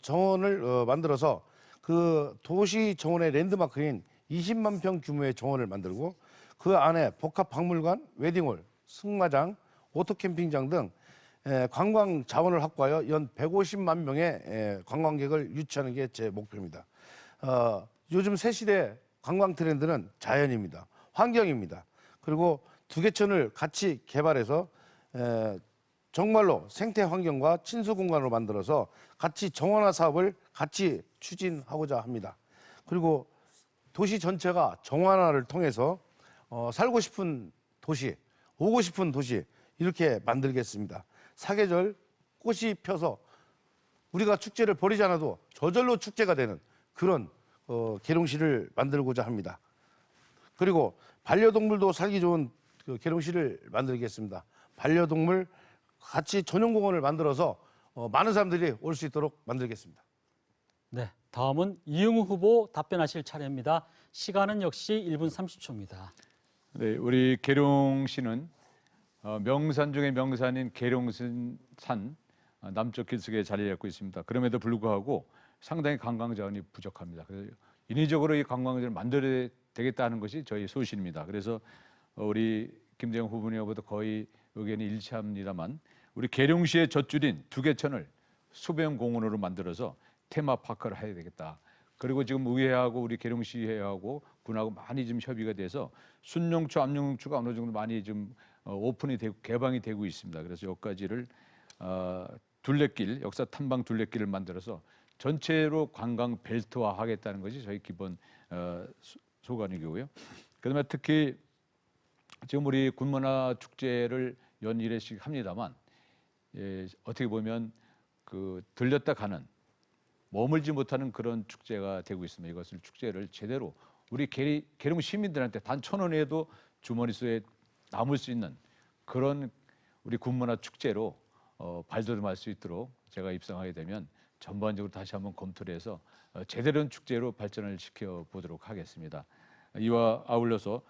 Speaker 2: 정원을 만들어서 그 도시 정원의 랜드마크인 20만 평 규모의 정원을 만들고 그 안에 복합 박물관, 웨딩홀, 승마장, 오토캠핑장 등 관광 자원을 확보하여 연 150만 명의 관광객을 유치하는 게 제 목표입니다. 요즘 새 시대 관광 트렌드는 자연입니다. 환경입니다. 그리고 두 개천을 같이 개발해서 정말로 생태 환경과 친수 공간으로 만들어서 같이 정원화 사업을 같이 추진하고자 합니다. 그리고 도시 전체가 정원화를 통해서 살고 싶은 도시, 오고 싶은 도시 이렇게 만들겠습니다. 사계절 꽃이 펴서 우리가 축제를 벌이지 않아도 저절로 축제가 되는 그런 계룡시를 만들고자 합니다. 그리고 반려동물도 살기 좋은 그 계룡시를 만들겠습니다. 반려동물 같이 전용공원을 만들어서 많은 사람들이 올 수 있도록 만들겠습니다.
Speaker 1: 네, 다음은 이응우 후보 답변하실 차례입니다. 시간은 역시 1분 30초입니다.
Speaker 3: 네, 우리 계룡시는 명산 중의 명산인 계룡산 남쪽 길목에 자리 잡고 있습니다. 그럼에도 불구하고 상당히 관광 자원이 부족합니다. 그래서 인위적으로 이 관광지를 만들어야 되겠다는 것이 저희 소신입니다. 그래서 우리 김대영 후보님하고도 거의 의견이 일치합니다만 우리 계룡시의 젖줄인 두개천을 수변 공원으로 만들어서 테마파크를 해야 되겠다. 그리고 지금 의회하고 우리 계룡시의회하고 군하고 많이 좀 협의가 돼서 순용초, 암용초가 어느 정도 많이 좀 오픈이 되고 개방이 되고 있습니다. 그래서 여기까지를 둘레길, 역사 탐방 둘레길을 만들어서 전체로 관광 벨트화 하겠다는 것이 저희 기본 소관이고요. 그다음에 특히 지금 우리 군문화 축제를 연 1회씩 합니다만 어떻게 보면 그 들렸다 가는 머물지 못하는 그런 축제가 되고 있습니다. 이것을 축제를 제대로 우리 계룡 시민들한테 단 1,000원에도 주머니 속에 남을 수 있는 그런 우리 군문화 축제로 발돋움할 수 있도록 제가 입성하게 되면 전반적으로 다시 한번 검토를 해서 제대로 된 축제로 발전을 시켜 보도록 하겠습니다. 이와 아울러서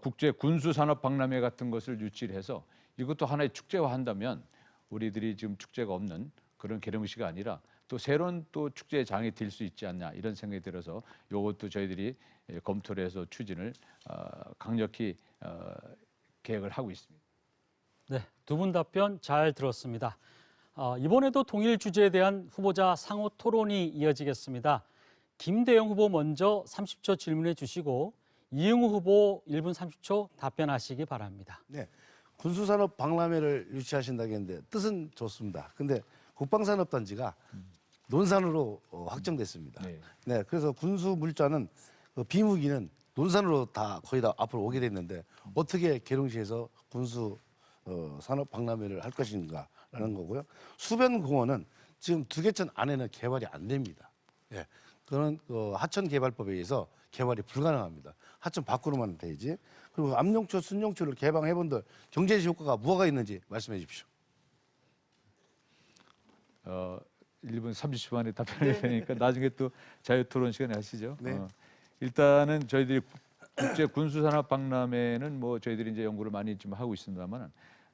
Speaker 3: 국제 군수 산업 박람회 같은 것을 유치를 해서 이것도 하나의 축제화한다면 우리들이 지금 축제가 없는 그런 계룡시가 아니라 또 새로운 또 축제의 장이 될 수 있지 않냐 이런 생각이 들어서 이것도 저희들이 검토를 해서 추진을 강력히 계획을 하고 있습니다.
Speaker 1: 네, 두 분 답변 잘 들었습니다. 이번에도 동일 주제에 대한 후보자 상호 토론이 이어지겠습니다. 김대영 후보 먼저 30초 질문해 주시고 이응우 후보 1분 30초 답변하시기 바랍니다.
Speaker 2: 네, 군수산업 박람회를 유치하신다고 했는데 뜻은 좋습니다. 근데 국방산업단지가 논산으로 확정됐습니다.
Speaker 3: 네.
Speaker 2: 네, 그래서 군수 물자는 비무기는 논산으로 다 거의 다 앞으로 오게 됐는데 어떻게 계룡시에서 군수 산업 박람회를 할 것인가라는 거고요. 수변공원은 지금 두개천 안에는 개발이 안 됩니다. 예, 그런 하천개발법에 의해서 개발이 불가능합니다. 하천 밖으로만 되지. 그리고 암용초, 순용초를 개방해본들 경제 효과가 뭐가 있는지 말씀해 주십시오.
Speaker 3: 1분 30초 만에 답변해야 되니까 나중에 또 자유토론 시간에 하시죠.
Speaker 2: 네.
Speaker 3: 일단은 저희들이 국제 군수산업 박람회는 뭐 저희들이 이제 연구를 많이 좀 하고 있습니다만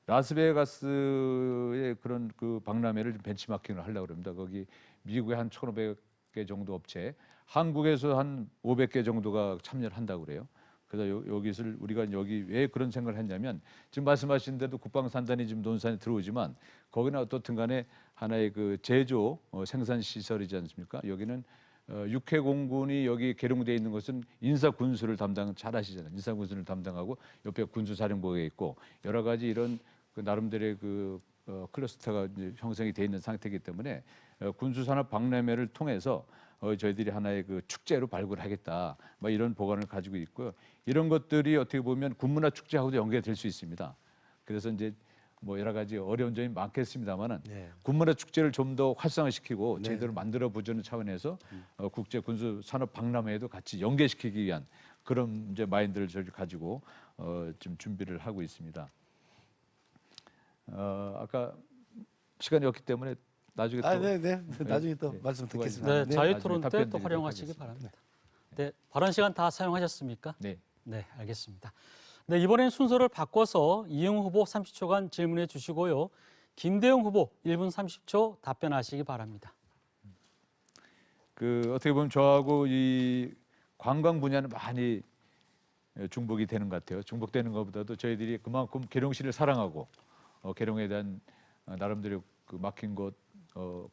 Speaker 3: 라스베가스의 그런 그 박람회를 좀 벤치마킹을 하려고 합니다. 거기 미국의 한 1,500개 정도 업체, 한국에서 한 500개 정도가 참여를 한다고 그래요. 그래서 여기를 우리가 여기 왜 그런 생각을 했냐면 지금 말씀하신 대로 국방산단이 지금 논산에 들어오지만 거기는 어떻든 간에 하나의 그 제조 생산 시설이지 않습니까? 여기는 육해공군이 여기 계룡되어 있는 것은 인사군수를 잘 아시잖아요. 인사군수를 담당하고 옆에 군수사령부가 있고 여러 가지 이런 그 나름대로의 그 클러스터가 이제 형성이 돼 있는 상태이기 때문에 군수산업 박람회를 통해서 저희들이 하나의 그 축제로 발굴하겠다. 뭐 이런 보관을 가지고 있고요. 이런 것들이 어떻게 보면 군문화 축제하고도 연계될 수 있습니다. 그래서 이제 뭐 여러 가지 어려운 점이 많겠습니다만은
Speaker 2: 네.
Speaker 3: 군문화 축제를 좀 더 활성화시키고
Speaker 2: 네.
Speaker 3: 제대로 만들어 보자는 차원에서 국제 군수 산업 박람회에도 같이 연계시키기 위한 그런 이제 마인드를 저희 가지고 좀 준비를 하고 있습니다. 아까 시간이 없기 때문에 나중에 또
Speaker 2: 네. 나중에 또
Speaker 3: 네.
Speaker 2: 말씀
Speaker 3: 수고하셨습니다.
Speaker 2: 듣겠습니다.
Speaker 1: 네, 자유토론 때
Speaker 3: 답변
Speaker 1: 또
Speaker 3: 드리도록
Speaker 1: 활용하시기
Speaker 3: 하겠습니다.
Speaker 1: 바랍니다. 네, 발언 시간 다 사용하셨습니까?
Speaker 3: 네.
Speaker 1: 네, 알겠습니다. 네, 이번엔 순서를 바꿔서 이응우 후보 30초간 질문해 주시고요. 김대영 후보 1분 30초 답변하시기 바랍니다.
Speaker 3: 그 어떻게 보면 저하고 이 관광 분야는 많이 중복이 되는 것 같아요. 중복되는 것보다도 저희들이 그만큼 계룡시를 사랑하고 계룡에 대한 나름대로 그 막힌 곳,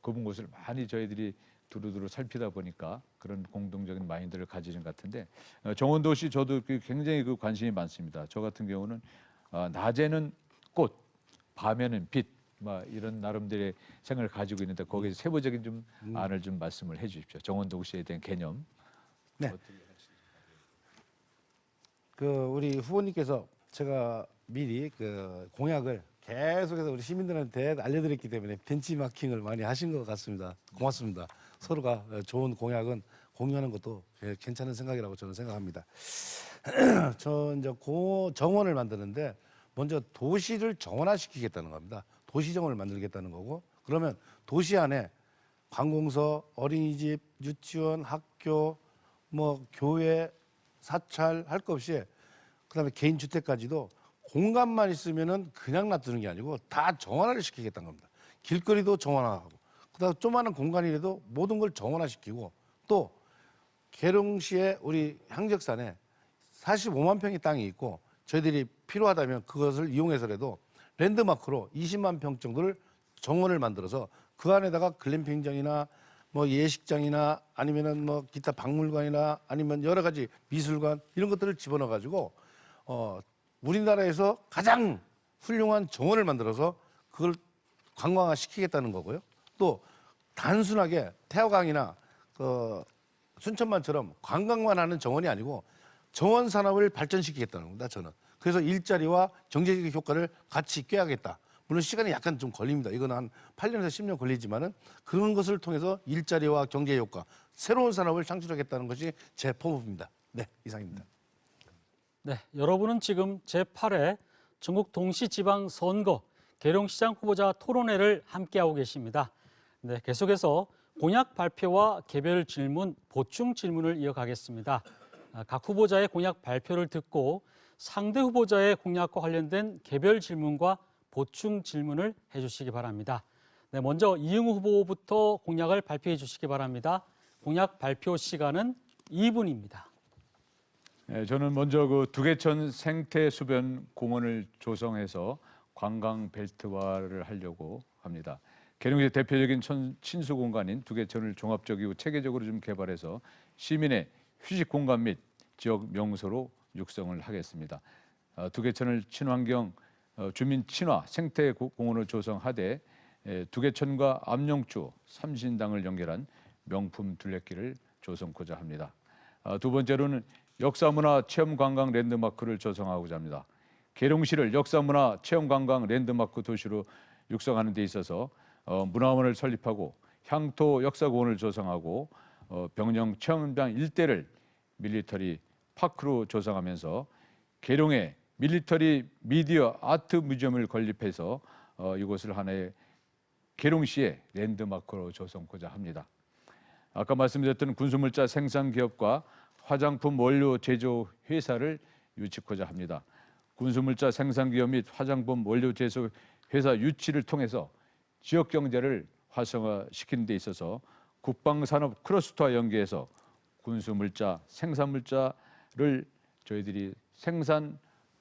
Speaker 3: 좁은 곳을 많이 저희들이 두루두루 살피다 보니까 그런 공동적인 마인드를 가지는 것 같은데 정원도 씨 저도 굉장히 그 관심이 많습니다. 저 같은 경우는 낮에는 꽃, 밤에는 빛, 막 이런 나름대로의 생각을 가지고 있는데 거기에 세부적인 좀 안을 좀 말씀을 해주십시오. 정원도 씨에 대한 개념.
Speaker 2: 네. 그 우리 후보님께서 제가 미리 그 공약을 계속해서 우리 시민들한테 알려드렸기 때문에 벤치마킹을 많이 하신 것 같습니다. 고맙습니다. 서로가 좋은 공약은 공유하는 것도 괜찮은 생각이라고 저는 생각합니다. 저 이제 정원을 만드는데 먼저 도시를 정원화시키겠다는 겁니다. 도시 정원을 만들겠다는 거고 그러면 도시 안에 관공서, 어린이집, 유치원, 학교, 뭐 교회, 사찰 할 것 없이 그다음에 개인 주택까지도 공간만 있으면은 그냥 놔두는 게 아니고 다 정원화를 시키겠다는 겁니다. 길거리도 정원화하고 그다음 조그마한 공간이라도 모든 걸 정원화시키고 또 계룡시의 우리 향적산에 45만 평의 땅이 있고 저희들이 필요하다면 그것을 이용해서라도 랜드마크로 20만 평 정도를 정원을 만들어서 그 안에다가 글램핑장이나 뭐 예식장이나 아니면은 뭐 기타 박물관이나 아니면 여러 가지 미술관 이런 것들을 집어넣어 가지고 우리나라에서 가장 훌륭한 정원을 만들어서 그걸 관광화 시키겠다는 거고요. 또 단순하게 태화강이나 순천만처럼 관광만 하는 정원이 아니고 정원 산업을 발전시키겠다는 겁니다. 저는. 그래서 일자리와 경제적 효과를 같이 꾀하겠다. 물론 시간이 약간 좀 걸립니다. 이건 한 8년에서 10년 걸리지만은 그런 것을 통해서 일자리와 경제 효과, 새로운 산업을 창출하겠다는 것이 제 포부입니다. 네, 이상입니다.
Speaker 1: 네, 여러분은 지금 제8회 전국 동시지방선거 계룡시장 후보자 토론회를 함께하고 계십니다. 네, 계속해서 공약 발표와 개별 질문, 보충 질문을 이어가겠습니다. 각 후보자의 공약 발표를 듣고 상대 후보자의 공약과 관련된 개별 질문과 보충 질문을 해주시기 바랍니다. 네, 먼저 이응우 후보부터 공약을 발표해 주시기 바랍니다. 공약 발표 시간은 2분입니다.
Speaker 3: 네, 저는 먼저 그 두개천 생태수변 공원을 조성해서 관광 벨트화를 하려고 합니다. 계룡시의 대표적인 친수 공간인 두개천을 종합적이고 체계적으로 좀 개발해서 시민의 휴식 공간 및 지역 명소로 육성을 하겠습니다. 두개천을 친환경 주민 친화 생태 공원을 조성하되 두개천과 암용주 삼신당을 연결한 명품 둘레길을 조성하고자 합니다. 두 번째로는 역사문화 체험관광 랜드마크를 조성하고자 합니다. 계룡시를 역사문화 체험관광 랜드마크 도시로 육성하는 데 있어서 문화원을 설립하고 향토 역사공원을 조성하고 병영 체험장 일대를 밀리터리 파크로 조성하면서 계룡에 밀리터리 미디어 아트 뮤지엄을 건립해서 이곳을 하나의 계룡시의 랜드마크로 조성하고자 합니다. 아까 말씀드렸던 군수물자 생산 기업과 화장품 원료 제조 회사를 유치하고자 합니다. 군수물자 생산 기업 및 화장품 원료 제조 회사 유치를 통해서 지역 경제를 활성화시키는 데 있어서 국방산업 클러스터와 연계해서 군수물자, 생산물자를 저희들이 생산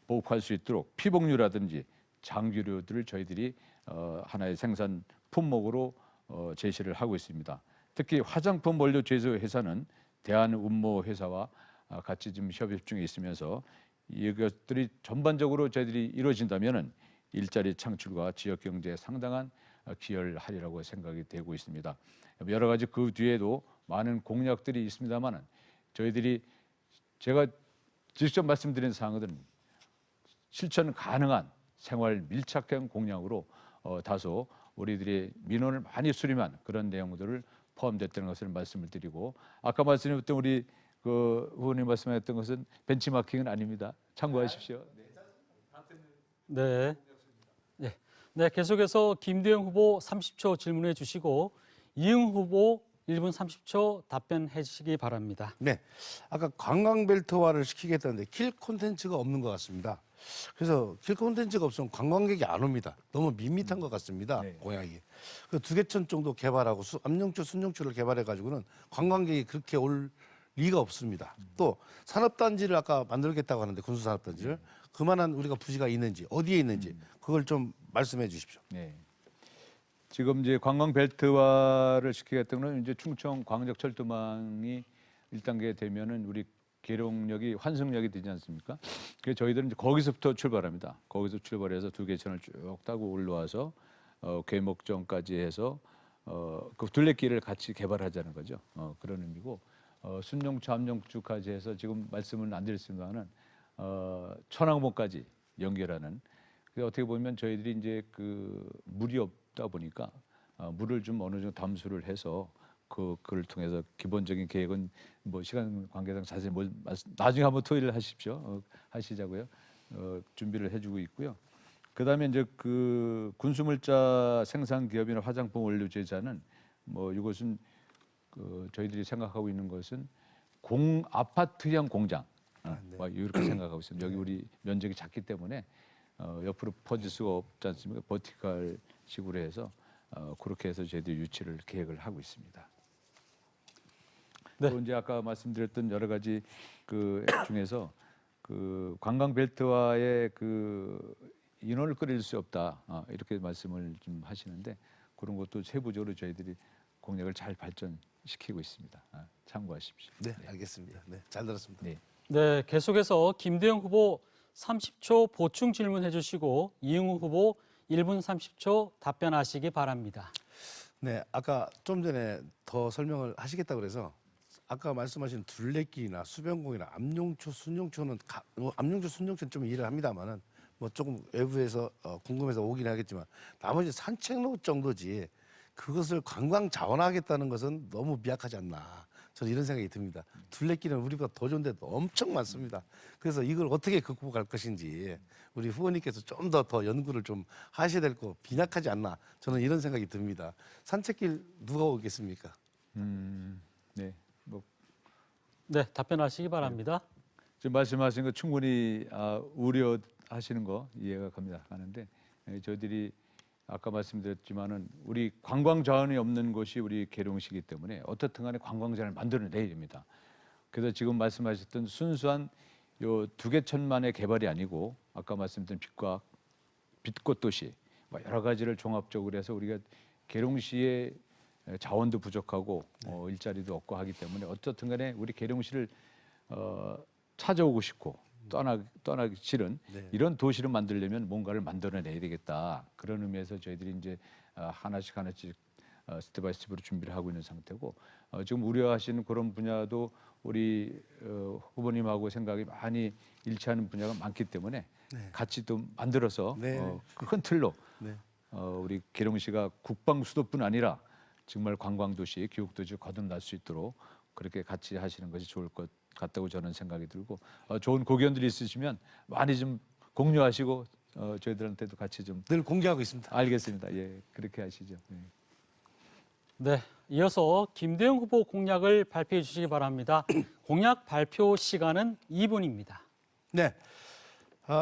Speaker 3: 보급할 수 있도록 피복류라든지 장기류들을 저희들이 하나의 생산 품목으로 제시를 하고 있습니다. 특히 화장품 원료 제조 회사는 대한운모 회사와 같이 지금 협업 중에 있으면서 이것들이 전반적으로 저희들이 이루어진다면은 일자리 창출과 지역 경제에 상당한 기여를 하리라고 생각이 되고 있습니다. 여러 가지 그 뒤에도 많은 공약들이 있습니다만은 저희들이 제가 직접 말씀드린 사항들은 실천 가능한 생활 밀착형 공약으로 다소 우리들의 민원을 많이 수렴한 그런 내용들을 포함됐다는 것을 말씀을 드리고 아까 말씀드렸던 우리 그 후보님 말씀하셨던 것은 벤치마킹은 아닙니다. 참고하십시오.
Speaker 1: 네. 네. 네, 계속해서 김대영 후보 30초 질문해 주시고 이응 후보 1분 30초 답변해 주시기 바랍니다.
Speaker 2: 네, 아까 관광벨트화를 시키겠다는데 길 콘텐츠가 없는 것 같습니다. 그래서 길 콘텐츠가 없으면 관광객이 안 옵니다. 너무 밋밋한 것 같습니다.
Speaker 3: 네.
Speaker 2: 공약이. 그 두개천 정도 개발하고 암용주, 순용주를 개발해 가지고는 관광객이 그렇게 올 리가 없습니다. 또 산업단지를 아까 만들겠다고 하는데 군수산업단지를 그만한 우리가 부지가 있는지 어디에 있는지 그걸 좀 말씀해 주십시오.
Speaker 3: 네. 지금 이제 관광 벨트화를 시키겠다는 건 이제 충청 광역철도망이 1단계 되면은 우리 계룡역이 환승역이 되지 않습니까? 그래서 저희들은 이제 거기서부터 출발합니다. 거기서 출발해서 두개천을 쭉 타고 올라와서 괴목정까지 해서 그 둘레길을 같이 개발하자는 거죠. 그런 의미고 순용주, 암용주까지 해서 지금 말씀은 안 드렸습니다만은 천왕봉까지 연결하는. 그래서 어떻게 보면 저희들이 이제 그 물이 없다 보니까 물을 좀 어느 정도 담수를 해서 그걸 통해서 기본적인 계획은 뭐 시간 관계상 자세히 나중에 한번 토의를 하십시오. 하시자고요. 준비를 해주고 있고요. 그다음에 이제 그 군수물자 생산 기업이나 화장품 원료 제자는 뭐 이것은 저희들이 생각하고 있는 것은 아파트형 공장 뭐 이렇게 생각하고 있습니다. 여기 우리 면적이 작기 때문에 옆으로 퍼질 수가 없지 않습니까? 버티컬 식으로 해서 그렇게 해서 저희들이 유치를 계획을 하고 있습니다.
Speaker 1: 네.
Speaker 3: 또 이제 아까 말씀드렸던 여러 가지 그 중에서 그 관광 벨트화의 그 인원을 끌일 수 없다 이렇게 말씀을 좀 하시는데 그런 것도 세부적으로 저희들이 공약을 잘 발전시키고 있습니다. 참고하십시오.
Speaker 2: 네, 알겠습니다. 네, 잘 들었습니다.
Speaker 3: 네.
Speaker 1: 네, 계속해서 김대영 후보 30초 보충 질문해 주시고 이응우 후보 1분 30초 답변하시기 바랍니다.
Speaker 2: 네, 아까 좀 전에 더 설명을 하시겠다고 그래서 아까 말씀하신 둘레길이나 수변공이나 암용초, 순용초는 암용초, 순용초는 좀 이해를 합니다만은 뭐 조금 외부에서 궁금해서 오긴 하겠지만 나머지 산책로 정도지 그것을 관광 자원화하겠다는 것은 너무 미약하지 않나. 저는 이런 생각이 듭니다. 둘레길은 우리보다 더 좋은 데도 엄청 많습니다. 그래서 이걸 어떻게 극복할 것인지 우리 후보님께서 좀 더 연구를 좀 하셔야 될 거 빈약하지 않나. 저는 이런 생각이 듭니다. 산책길 누가 오겠습니까?
Speaker 3: 네. 뭐
Speaker 1: 네, 답변하시기 바랍니다.
Speaker 3: 지금 말씀하신 거 충분히 우려하시는 거 이해가 갑니다. 가는데 저희들이 아까 말씀드렸지만은 우리 관광 자원이 없는 곳이 우리 계룡시이기 때문에 어떻든 간에 관광 자원을 만들어내야 됩니다. 그래서 지금 말씀하셨던 순수한 요 두개천만의 개발이 아니고 아까 말씀드린 빛꽃 도시 뭐 여러 가지를 종합적으로 해서 우리가 계룡시의 자원도 부족하고 일자리도 없고 하기 때문에 어쨌든 간에 우리 계룡시를 찾아오고 싶고 떠나기 싫은 이런 도시를 만들려면 뭔가를 만들어내야 되겠다. 그런 의미에서 저희들이 이제 하나씩 스텝 바이 스텝으로 준비를 하고 있는 상태고 지금 우려하시는 그런 분야도 우리 후보님하고 생각이 많이 일치하는 분야가 많기 때문에 같이 또 만들어서 큰 틀로 우리 계룡시가 국방 수도뿐 아니라 정말 관광도시, 교육도시 거듭날 수 있도록 그렇게 같이 하시는 것이 좋을 것 같다고 저는 생각이 들고 좋은 고견들이 있으시면 많이 좀 공유하시고 저희들한테도 같이 좀
Speaker 2: 늘 공개하고 있습니다.
Speaker 3: 알겠습니다. 예, 그렇게 하시죠. 네.
Speaker 1: 네, 이어서 김대영 후보 공약을 발표해 주시기 바랍니다. 공약 발표 시간은 2분입니다.
Speaker 2: 네,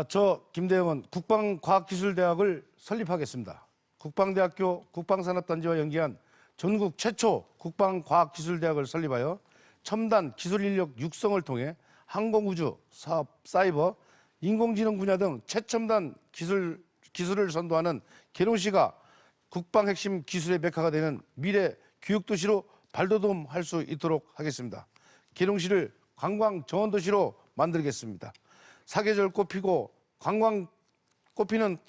Speaker 2: 저 김대영은 국방과학기술대학을 설립하겠습니다. 국방대학교 국방산업단지와 연계한 전국 최초 국방과학기술대학을 설립하여 첨단 기술인력 육성을 통해 항공우주, 사업, 사이버, 인공지능 분야 등 최첨단 기술을 선도하는 계룡시가 국방 핵심 기술의 메카가 되는 미래 교육도시로 발돋움할 수 있도록 하겠습니다. 계룡시를 관광 정원도시로 만들겠습니다. 사계절 꽃피는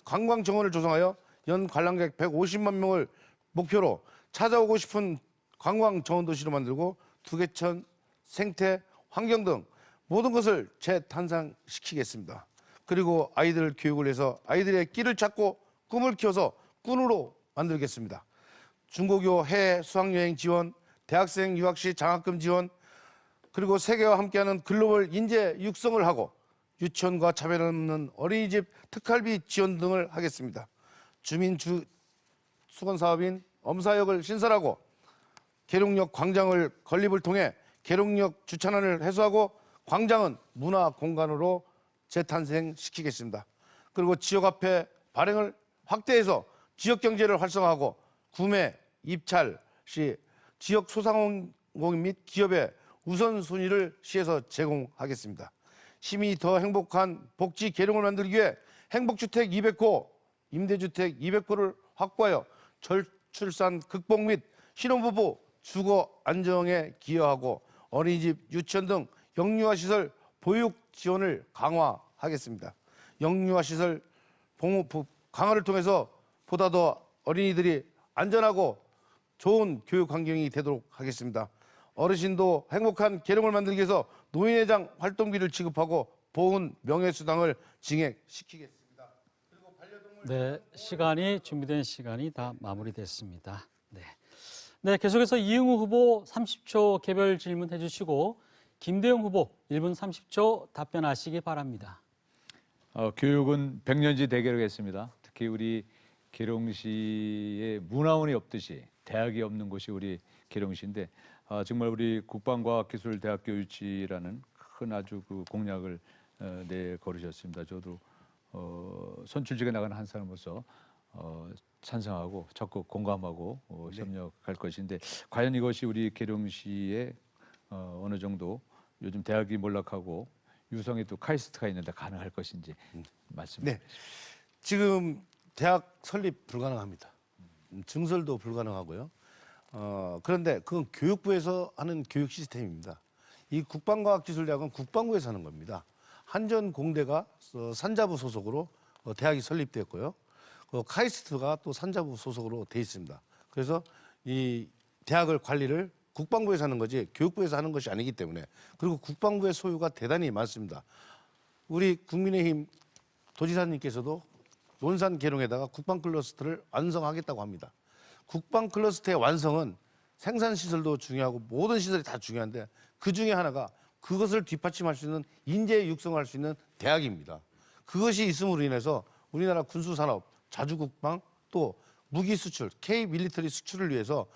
Speaker 2: 관광 정원을 조성하여 연 관람객 150만 명을 목표로 찾아오고 싶은 관광 정원도시로 만들고 두개천, 생태, 환경 등 모든 것을 재탄생시키겠습니다. 그리고 아이들 교육을 해서 아이들의 끼를 찾고 꿈을 키워서 꾼으로 만들겠습니다. 중고교 해외 수학여행 지원, 대학생 유학시 장학금 지원, 그리고 세계와 함께하는 글로벌 인재 육성을 하고 유치원과 차별 없는 어린이집 특할비 지원 등을 하겠습니다. 주민 수건 사업인 엄사역을 신설하고 계룡역 광장을 건립을 통해 계룡역 주차난을 해소하고 광장은 문화 공간으로 재탄생시키겠습니다. 그리고 지역 화폐 발행을 확대해서 지역 경제를 활성화하고 구매, 입찰 시 지역 소상공인 및 기업의 우선순위를 시에서 제공하겠습니다. 시민이 더 행복한 복지 계룡을 만들기 위해 행복주택 200호, 임대주택 200호를 확보하여 저출산 극복 및 신혼부부 주거 안정에 기여하고 어린이집, 유치원 등 영유아 시설 보육 지원을 강화하겠습니다. 영유아 시설 강화를 통해서 보다 더 어린이들이 안전하고 좋은 교육 환경이 되도록 하겠습니다. 어르신도 행복한 계룡을 만들기 위해서 노인회장 활동비를 지급하고 보훈 명예수당을 증액시키겠습니다.
Speaker 1: 네, 시간이 준비된 시간이 다 마무리됐습니다. 네, 계속해서 이응우 후보 30초 개별 질문해 주시고 김대영 후보 1분 30초 답변하시기 바랍니다.
Speaker 3: 교육은 백년지 대계로겠습니다. 특히 우리 계룡시에 문화원이 없듯이 대학이 없는 곳이 우리 계룡시인데 정말 우리 국방과학기술대학교 유치라는 큰 아주 그 공약을 내걸으셨습니다. 저도 선출직에 나가는 한 사람으로서 찬성하고 적극 공감하고 협력할 것인데 과연 이것이 우리 계룡시에 어느 정도 요즘 대학이 몰락하고 유성에 또 카이스트가 있는데 가능할 것인지 말씀.
Speaker 2: 네, 지금 대학 설립 불가능합니다. 증설도 불가능하고요. 그런데 그건 교육부에서 하는 교육 시스템입니다. 이 국방과학기술대학은 국방부에서 하는 겁니다. 한전공대가 산자부 소속으로 대학이 설립됐고요. 카이스트가 또 산자부 소속으로 돼 있습니다. 그래서 이 대학을 관리를 국방부에서 하는 거지 교육부에서 하는 것이 아니기 때문에, 그리고 국방부의 소유가 대단히 많습니다. 우리 국민의힘 도지사님께서도 논산 계룡에다가 국방 클러스터를 완성하겠다고 합니다. 국방 클러스터의 완성은 생산 시설도 중요하고 모든 시설이 다 중요한데 그 중에 하나가 그것을 뒷받침할 수 있는 인재 육성할 수 있는 대학입니다. 그것이 있음으로 인해서 우리나라 군수 산업, 자주국방, 또 무기 수출, K 밀리터리 수출을 위해서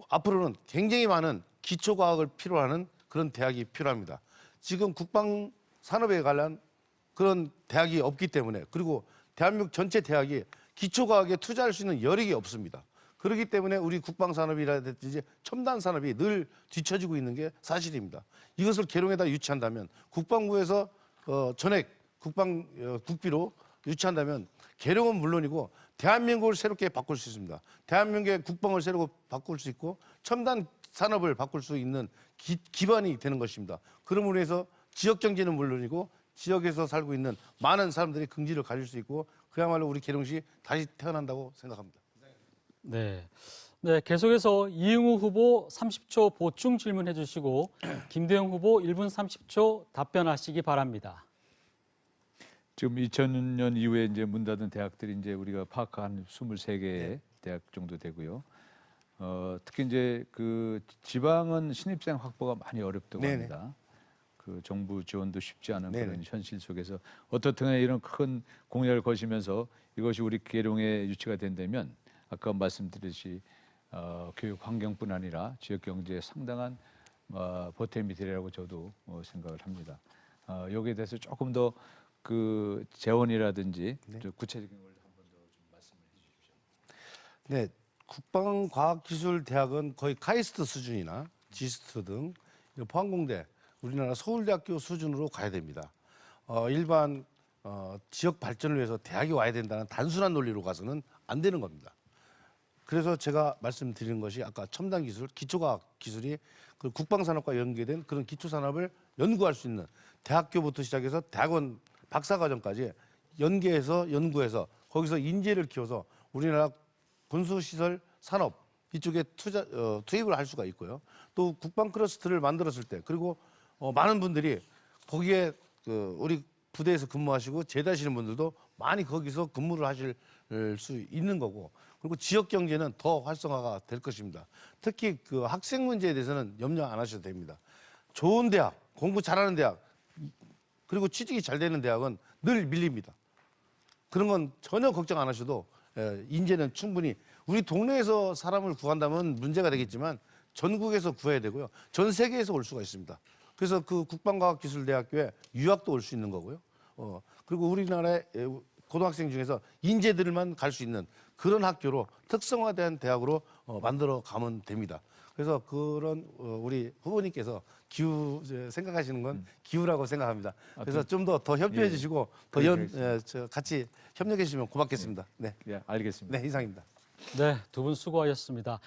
Speaker 2: 앞으로는 굉장히 많은 기초 과학을 필요로 하는 그런 대학이 필요합니다. 지금 국방 산업에 관한 그런 대학이 없기 때문에, 그리고 대한민국 전체 대학이 기초 과학에 투자할 수 있는 여력이 없습니다. 그렇기 때문에 우리 국방 산업이라든지 첨단 산업이 늘 뒤처지고 있는 게 사실입니다. 이것을 계룡에다 유치한다면, 국방부에서 전액 국비로 유치한다면 계룡은 물론이고 대한민국을 새롭게 바꿀 수 있습니다. 대한민국의 국방을 새로 바꿀 수 있고 첨단 산업을 바꿀 수 있는 기반이 되는 것입니다. 그러므로 해서 지역 경제는 물론이고 지역에서 살고 있는 많은 사람들이 긍지를 가질 수 있고 그야말로 우리 계룡시 다시 태어난다고 생각합니다.
Speaker 1: 네. 네, 계속해서 이응우 후보 30초 보충 질문해 주시고 김대영 후보 1분 30초 답변하시기 바랍니다.
Speaker 3: 지금 2000년 이후에 이제 문 닫은 대학들이 이제 우리가 파악한 23개의 대학 정도 되고요. 특히 이제 그 지방은 신입생 확보가 많이 어렵다고
Speaker 2: 네네.
Speaker 3: 합니다. 그 정부 지원도 쉽지 않은
Speaker 2: 네네.
Speaker 3: 그런 현실 속에서 어떻든 간에 이런 큰 공약을 거시면서 이것이 우리 계룡에 유치가 된다면 아까 말씀드렸듯이 교육 환경뿐 아니라 지역 경제에 상당한 보탬이 되리라고 저도 생각을 합니다. 여기에 대해서 조금 더 그 재원이라든지 좀 구체적인 걸 한 번 더 좀 말씀을 해주십시오.
Speaker 2: 네, 국방과학기술대학은 거의 카이스트 수준이나 지스트 등 포항공대, 우리나라 서울대학교 수준으로 가야 됩니다. 일반 지역 발전을 위해서 대학이 와야 된다는 단순한 논리로 가서는 안 되는 겁니다. 그래서 제가 말씀드린 것이 아까 첨단 기술, 기초과학 기술이 그 국방산업과 연계된 그런 기초산업을 연구할 수 있는 대학교부터 시작해서 대학원 박사과정까지 연계해서 연구해서 거기서 인재를 키워서 우리나라 군수시설 산업 이쪽에 투입을 할 수가 있고요. 또 국방 클러스터를 만들었을 때, 그리고 많은 분들이 거기에 우리 부대에서 근무하시고 제대하시는 분들도 많이 거기서 근무를 하실 수 있는 거고, 그리고 지역 경제는 더 활성화가 될 것입니다. 특히 그 학생 문제에 대해서는 염려 안 하셔도 됩니다. 좋은 대학, 공부 잘하는 대학, 그리고 취직이 잘 되는 대학은 늘 밀립니다. 그런 건 전혀 걱정 안 하셔도 인재는 충분히 우리 동네에서 사람을 구한다면 문제가 되겠지만 전국에서 구해야 되고요. 전 세계에서 올 수가 있습니다. 그래서 그 국방과학기술대학교에 유학도 올 수 있는 거고요. 그리고 우리나라의 고등학생 중에서 인재들만 갈 수 있는 그런 학교로 특성화된 대학으로 만들어 가면 됩니다. 그래서 그런 우리 후보님께서 기후 생각하시는 건 기후라고 생각합니다. 그래서 좀 더 협조해 주시고 더 같이 협력해 주시면 고맙겠습니다. 네,
Speaker 3: 예, 알겠습니다.
Speaker 2: 네 이상입니다.
Speaker 1: 네, 두 분 수고하셨습니다.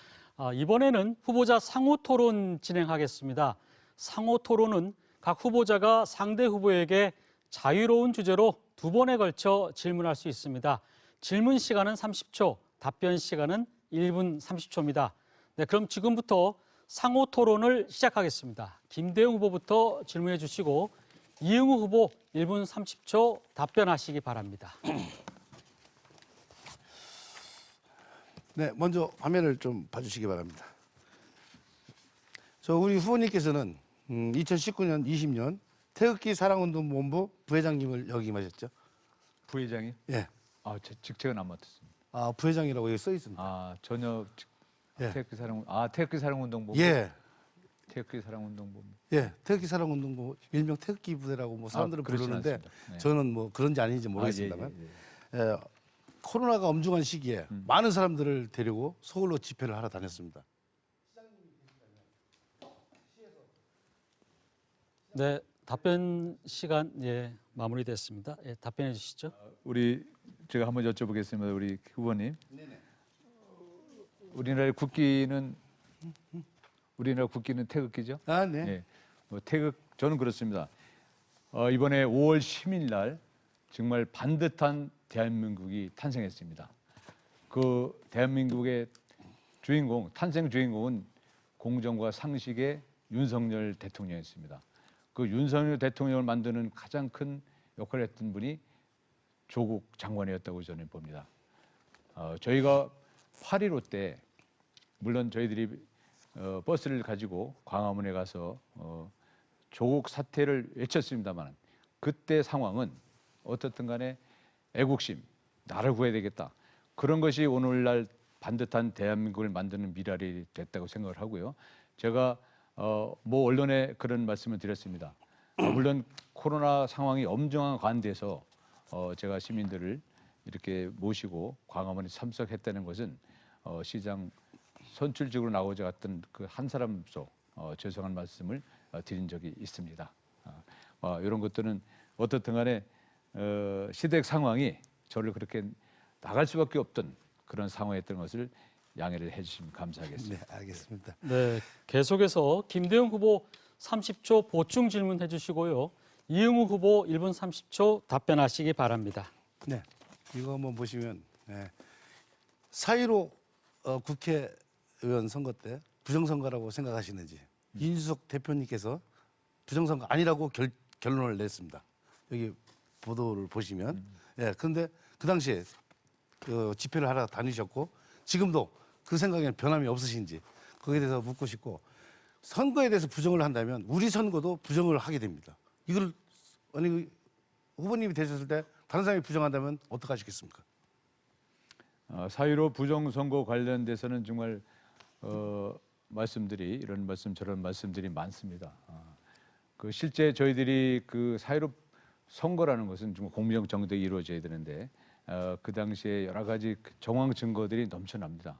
Speaker 1: 이번에는 후보자 상호 토론 진행하겠습니다. 상호 토론은 각 후보자가 상대 후보에게 자유로운 주제로 두 번에 걸쳐 질문할 수 있습니다. 질문 시간은 30초, 답변 시간은 1분 30초입니다. 네, 그럼 지금부터 상호 토론을 시작하겠습니다. 김대영 후보부터 질문해 주시고 이응우 후보 1분 30초 답변하시기 바랍니다.
Speaker 2: 네, 먼저 화면을 좀 봐주시기 바랍니다. 우리 후보님께서는 2019년, 20년 태극기 사랑운동본부 부회장님을 역임하셨죠?
Speaker 3: 부회장이?
Speaker 2: 예.
Speaker 3: 제 직책은 안 맡았습니다.
Speaker 2: 부회장이라고 여기 써 있습니다.
Speaker 3: 전역
Speaker 2: 예.
Speaker 3: 태극기 사랑운동본부.
Speaker 2: 예.
Speaker 3: 태극기 사랑운동본부.
Speaker 2: 예, 태극기 사랑운동부 일명 태극기 부대라고 뭐 사람들은
Speaker 3: 그렇진
Speaker 2: 부르는데
Speaker 3: 않습니다. 네.
Speaker 2: 저는 뭐 그런지 아닌지 모르겠습니다만
Speaker 3: 예.
Speaker 2: 코로나가 엄중한 시기에 많은 사람들을 데리고 서울로 집회를 하러 다녔습니다.
Speaker 1: 네, 답변 시간 마무리됐습니다. 답변해 주시죠.
Speaker 3: 제가 한번 여쭤보겠습니다. 우리 후보님. 우리나라 국기는 태극기죠.
Speaker 2: 아, 네.
Speaker 3: 예. 저는 그렇습니다. 이번에 5월 10일 날 정말 반듯한 대한민국이 탄생했습니다. 그 대한민국의 탄생 주인공은 공정과 상식의 윤석열 대통령이었습니다. 그 윤석열 대통령을 만드는 가장 큰 역할을 했던 분이 조국 장관이었다고 저는 봅니다. 저희가 8.15 때 물론 저희들이 버스를 가지고 광화문에 가서 조국 사퇴를 외쳤습니다만 그때 상황은 어떻든 간에 애국심, 나를 구해야 되겠다. 그런 것이 오늘날 반듯한 대한민국을 만드는 미랄이 됐다고 생각을 하고요. 제가 뭐 언론에 그런 말씀을 드렸습니다. 물론 코로나 상황이 엄중한 가운데서 제가 시민들을 이렇게 모시고 광화문에 참석했다는 것은 시장 선출직으로 나오자 갔던 그 한 사람으로서 죄송한 말씀을 드린 적이 있습니다. 이런 것들은 어떻든 간에 시대 상황이 저를 그렇게 나갈 수밖에 없던 그런 상황이었던 것을 양해를 해주시면 감사하겠습니다.
Speaker 2: 네, 알겠습니다.
Speaker 1: 네, 계속해서 김대영 후보 30초 보충 질문해 주시고요. 이응우 후보 1분 30초 답변하시기 바랍니다.
Speaker 2: 네, 이거 한번 보시면 4.15 국회의원 선거 때 부정선거라고 생각하시는지 이준석 대표님께서 부정선거 아니라고 결론을 냈습니다. 여기 보도를 보시면 그런데 그 당시에 집회를 하러 다니셨고 지금도 그 생각에는 변함이 없으신지 거기에 대해서 묻고 싶고 선거에 대해서 부정을 한다면 우리 선거도 부정을 하게 됩니다. 이걸 아니 후보님이 되셨을 때 다른 사람이 부정한다면 어떻게 하시겠습니까?
Speaker 3: 4.15 부정선거 관련돼서는 정말 이런 말씀 저런 말씀들이 많습니다. 그 실제 저희들이 그 4.15 선거라는 것은 정말 공정 정당이 이루어져야 되는데 그 당시에 여러 가지 정황 증거들이 넘쳐납니다.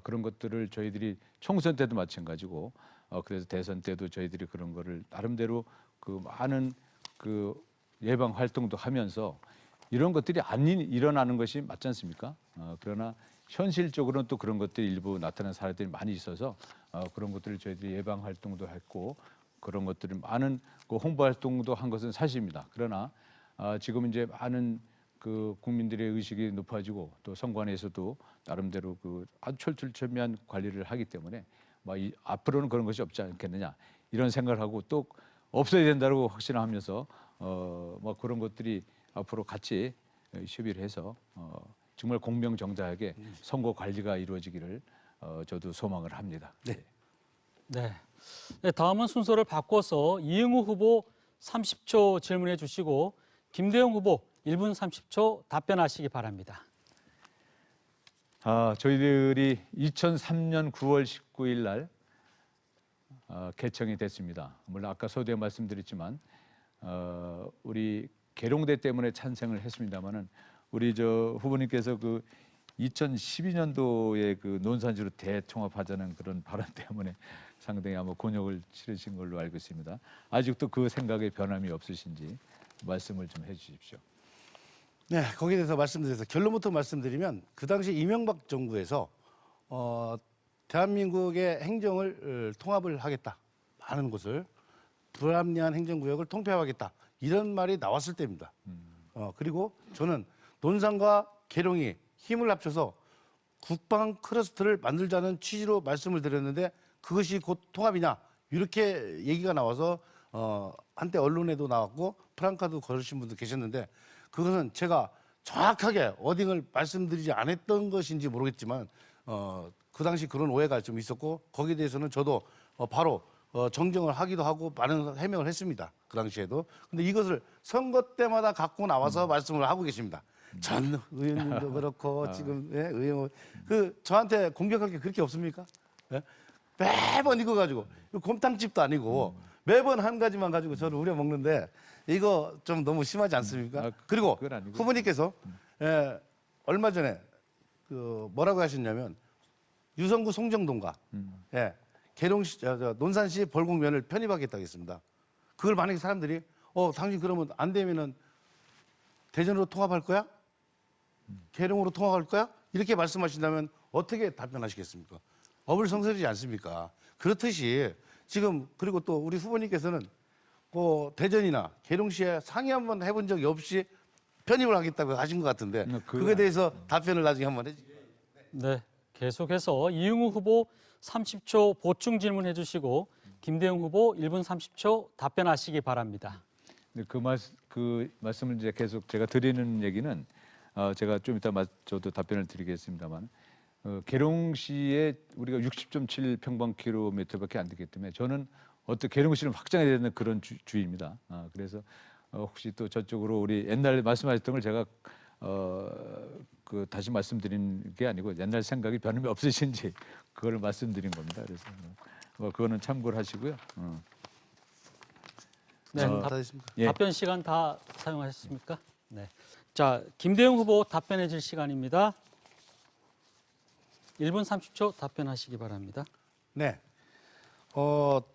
Speaker 3: 그런 것들을 저희들이 총선 때도 마찬가지고 그래서 대선 때도 저희들이 그런 거를 나름대로 그 많은 그 예방 활동도 하면서 이런 것들이 안 일어나는 것이 맞지 않습니까? 그러나 현실적으로는 또 그런 것들이 일부 나타나는 사례들이 많이 있어서 그런 것들을 저희들이 예방 활동도 했고 그런 것들을 많은 그 홍보 활동도 한 것은 사실입니다. 그러나 지금 이제 많은 그 국민들의 의식이 높아지고 또 선관위에서도 나름대로 그 아주 철두철미한 관리를 하기 때문에 앞으로는 그런 것이 없지 않겠느냐 이런 생각을 하고 또 없어야 된다고 확신하면서 그런 것들이 앞으로 같이 협의를 해서 정말 공명정당하게 선거 관리가 이루어지기를 저도 소망을 합니다.
Speaker 2: 네.
Speaker 1: 네. 네, 다음은 순서를 바꿔서 이응우 후보 30초 질문해 주시고 김대영 후보 1분 30초 답변하시기 바랍니다.
Speaker 3: 저희들이 2003년 9월 19일 날 개청이 됐습니다. 물론 아까 서두에 말씀드렸지만 우리 계룡대 때문에 찬생을 했습니다마는 우리 저 후보님께서 그 2012년도에 그 논산지로 대통합하자는 그런 발언 때문에 상당히 아마 곤욕을 치르신 걸로 알고 있습니다. 아직도 그 생각에 변함이 없으신지 말씀을 좀 해주십시오.
Speaker 2: 네, 거기에 대해서 말씀드려서 결론부터 말씀드리면 그 당시 이명박 정부에서 대한민국의 행정을 통합을 하겠다. 많은 곳을 불합리한 행정구역을 통폐합하겠다. 이런 말이 나왔을 때입니다. 그리고 저는 논산과 계룡이 힘을 합쳐서 국방 클러스터를 만들자는 취지로 말씀을 드렸는데 그것이 곧 통합이냐 이렇게 얘기가 나와서 한때 언론에도 나왔고 프랑카도 걸으신 분도 계셨는데 그것은 제가 정확하게 어딩을 말씀드리지 않았던 것인지 모르겠지만 그 당시 그런 오해가 좀 있었고 거기에 대해서는 저도 바로 정정을 하기도 하고 많은 해명을 했습니다. 그 당시에도. 근데 이것을 선거 때마다 갖고 나와서 말씀을 하고 계십니다. 전 의원님도 그렇고 지금 의원 저한테 공격할 게 그렇게 없습니까? 예? 매번 이거 가지고 곰탕집도 아니고 매번 한 가지만 가지고 저를 우려 먹는데 이거 좀 너무 심하지 않습니까? 그리고 후보님께서 얼마 전에 그 뭐라고 하셨냐면 유성구 송정동과 계룡시 논산시 벌곡면을 편입하겠다고 했습니다. 그걸 만약에 사람들이 당신 그러면 안 되면은 대전으로 통합할 거야? 계룡으로 통합할 거야? 이렇게 말씀하신다면 어떻게 답변하시겠습니까? 어불성설이지 않습니까? 그렇듯이 지금 그리고 또 우리 후보님께서는 그 대전이나 계룡시에 상의 한번 해본 적이 없이 편입을 하겠다고 하신 것 같은데 그거에 대해서 답변을 나중에 한번 해주세요.
Speaker 1: 네, 계속해서 이응우 후보 30초 보충 질문해 주시고 김대영 후보 1분 30초 답변하시기 바랍니다.
Speaker 3: 네, 그 말씀을 이제 계속 제가 드리는 얘기는 제가 좀 이따 저도 답변을 드리겠습니다만 계룡시에 우리가 60.7 평방킬로미터밖에 안 되기 때문에 저는 계룡시를 확장해야 되는 그런 주의입니다. 그래서 혹시 또 저쪽으로 우리 옛날 말씀하셨던 걸 제가 다시 말씀드린 게 아니고 옛날 생각이 변함이 없으신지 그걸 말씀드린 겁니다. 그래서 그거는 참고를 하시고요.
Speaker 1: 네,
Speaker 2: 다 됐습니까?
Speaker 3: 예.
Speaker 1: 답변 시간 다 사용하셨습니까? 네. 자, 김대영 후보 답변해 줄 시간입니다. 1분 30초 답변하시기 바랍니다.
Speaker 2: 네.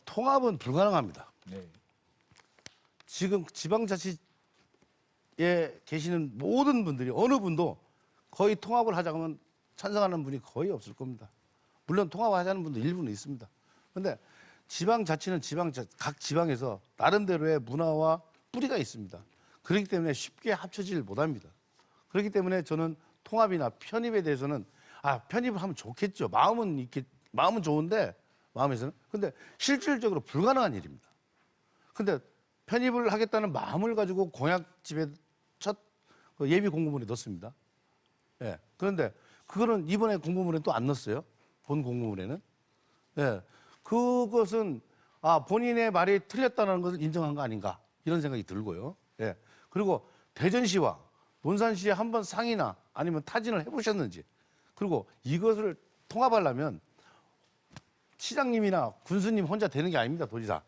Speaker 2: 통합은 불가능합니다.
Speaker 3: 네.
Speaker 2: 지금 지방자치에 계시는 모든 분들이 어느 분도 거의 통합을 하자고 하면 찬성하는 분이 거의 없을 겁니다. 물론 통합하자는 분도 일부는 있습니다. 그런데 지방자치는 각 지방에서 나름대로의 문화와 뿌리가 있습니다. 그렇기 때문에 쉽게 합쳐질 못합니다. 그렇기 때문에 저는 통합이나 편입에 대해서는 편입을 하면 좋겠죠. 마음은 좋은데 마음에서는 근데 실질적으로 불가능한 일입니다. 근데 편입을 하겠다는 마음을 가지고 공약집에 첫 예비 공고문에 넣습니다. 예. 그런데 그거는 이번에 공고문에 또 안 넣었어요. 본 공고문에는. 예. 그것은 본인의 말이 틀렸다는 것을 인정한 거 아닌가 이런 생각이 들고요. 예. 그리고 대전시와 논산시에 한번 상의나 아니면 타진을 해보셨는지 그리고 이것을 통합하려면 시장님이나 군수님 혼자 되는 게 아닙니다. 도지사.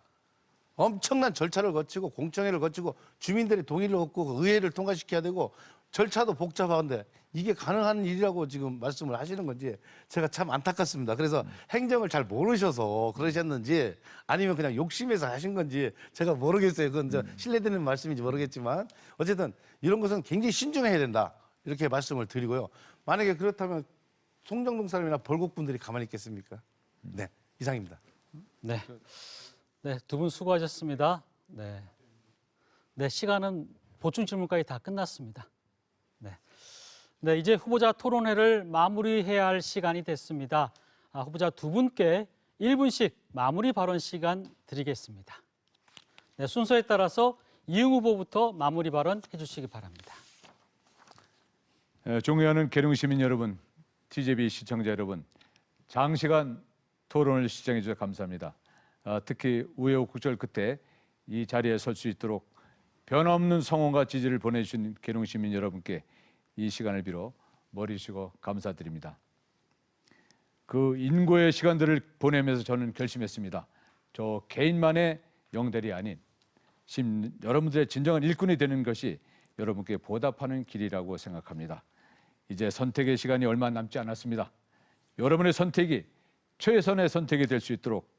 Speaker 2: 엄청난 절차를 거치고 공청회를 거치고 주민들의 동의를 얻고 의회를 통과시켜야 되고 절차도 복잡한데 이게 가능한 일이라고 지금 말씀을 하시는 건지 제가 참 안타깝습니다. 그래서 행정을 잘 모르셔서 그러셨는지 아니면 그냥 욕심에서 하신 건지 제가 모르겠어요. 그건 신뢰되는 말씀인지 모르겠지만 어쨌든 이런 것은 굉장히 신중해야 된다. 이렇게 말씀을 드리고요. 만약에 그렇다면 송정동 사람이나 벌곡분들이 가만히 있겠습니까? 네, 이상입니다.
Speaker 1: 네. 네, 두 분 수고하셨습니다. 네. 네, 시간은 보충 질문까지 다 끝났습니다. 네. 네, 이제 후보자 토론회를 마무리해야 할 시간이 됐습니다. 후보자 두 분께 1분씩 마무리 발언 시간 드리겠습니다. 네, 순서에 따라서 이응 후보부터 마무리 발언 해주시기 바랍니다.
Speaker 3: 존경하는 계룡시민 여러분, TJB 시청자 여러분, 장시간 토론을 시청해 주셔서 감사합니다. 특히 우여곡절 끝에 이 자리에 설 수 있도록 변함없는 성원과 지지를 보내주신 계룡시민 여러분께 이 시간을 빌어 머리 숙여 감사드립니다. 그 인고의 시간들을 보내면서 저는 결심했습니다. 저 개인만의 영달이 아닌 여러분들의 진정한 일꾼이 되는 것이 여러분께 보답하는 길이라고 생각합니다. 이제 선택의 시간이 얼마 남지 않았습니다. 여러분의 선택이 최선의 선택이 될 수 있도록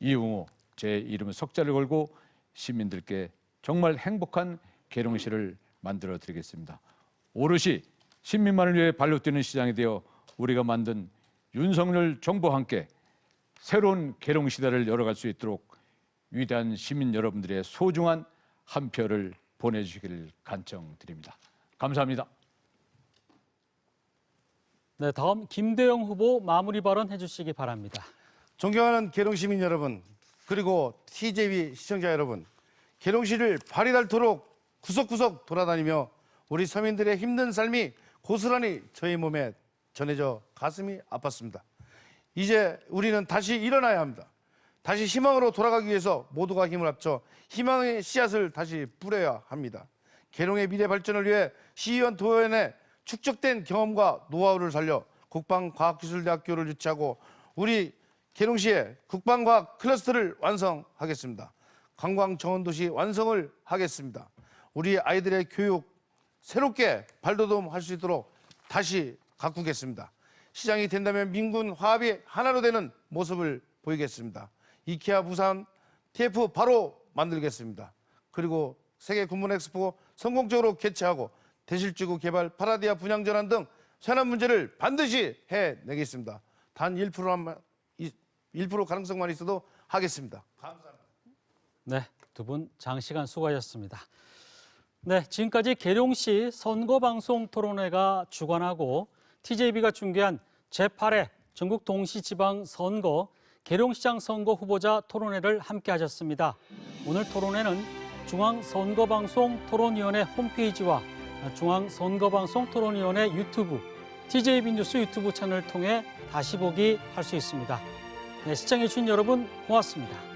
Speaker 3: 이응우 제 이름을 석자를 걸고 시민들께 정말 행복한 계룡시를 만들어 드리겠습니다. 오롯이 시민만을 위해 발로 뛰는 시장이 되어 우리가 만든 윤석열 정부와 함께 새로운 계룡시대를 열어갈 수 있도록 위대한 시민 여러분들의 소중한 한 표를 보내주시기를 간청드립니다. 감사합니다.
Speaker 1: 네, 다음 김대영 후보 마무리 발언 해주시기 바랍니다.
Speaker 2: 존경하는 계룡시민 여러분 그리고 TJB 시청자 여러분 계룡시를 발이 닳도록 구석구석 돌아다니며 우리 서민들의 힘든 삶이 고스란히 저희 몸에 전해져 가슴이 아팠습니다. 이제 우리는 다시 일어나야 합니다. 다시 희망으로 돌아가기 위해서 모두가 힘을 합쳐 희망의 씨앗을 다시 뿌려야 합니다. 계룡의 미래 발전을 위해 시의원 도의원의 축적된 경험과 노하우를 살려 국방과학기술대학교를 유치하고 우리 계룡시에 국방과학 클러스터를 완성하겠습니다. 관광정원도시 완성을 하겠습니다. 우리 아이들의 교육 새롭게 발돋움할 수 있도록 다시 가꾸겠습니다. 시장이 된다면 민군 화합이 하나로 되는 모습을 보이겠습니다. 이케아 부산 TF 바로 만들겠습니다. 그리고 세계 군문 엑스포 성공적으로 개최하고 대실지구 개발 파라디아 분양 전환 등 현안 문제를 반드시 해내겠습니다. 단 1% 가능성만 있어도 하겠습니다. 감사합니다.
Speaker 1: 네, 두 분 장시간 수고하셨습니다. 네, 지금까지 계룡시 선거방송 토론회가 주관하고 TJB가 중계한 제8회 전국 동시지방 선거 계룡시장 선거 후보자 토론회를 함께 하셨습니다. 오늘 토론회는 중앙선거방송 토론위원회 홈페이지와 중앙선거방송 토론위원회 유튜브, TJB 뉴스 유튜브 채널을 통해 다시 보기 할 수 있습니다. 네, 시청해주신 여러분 고맙습니다.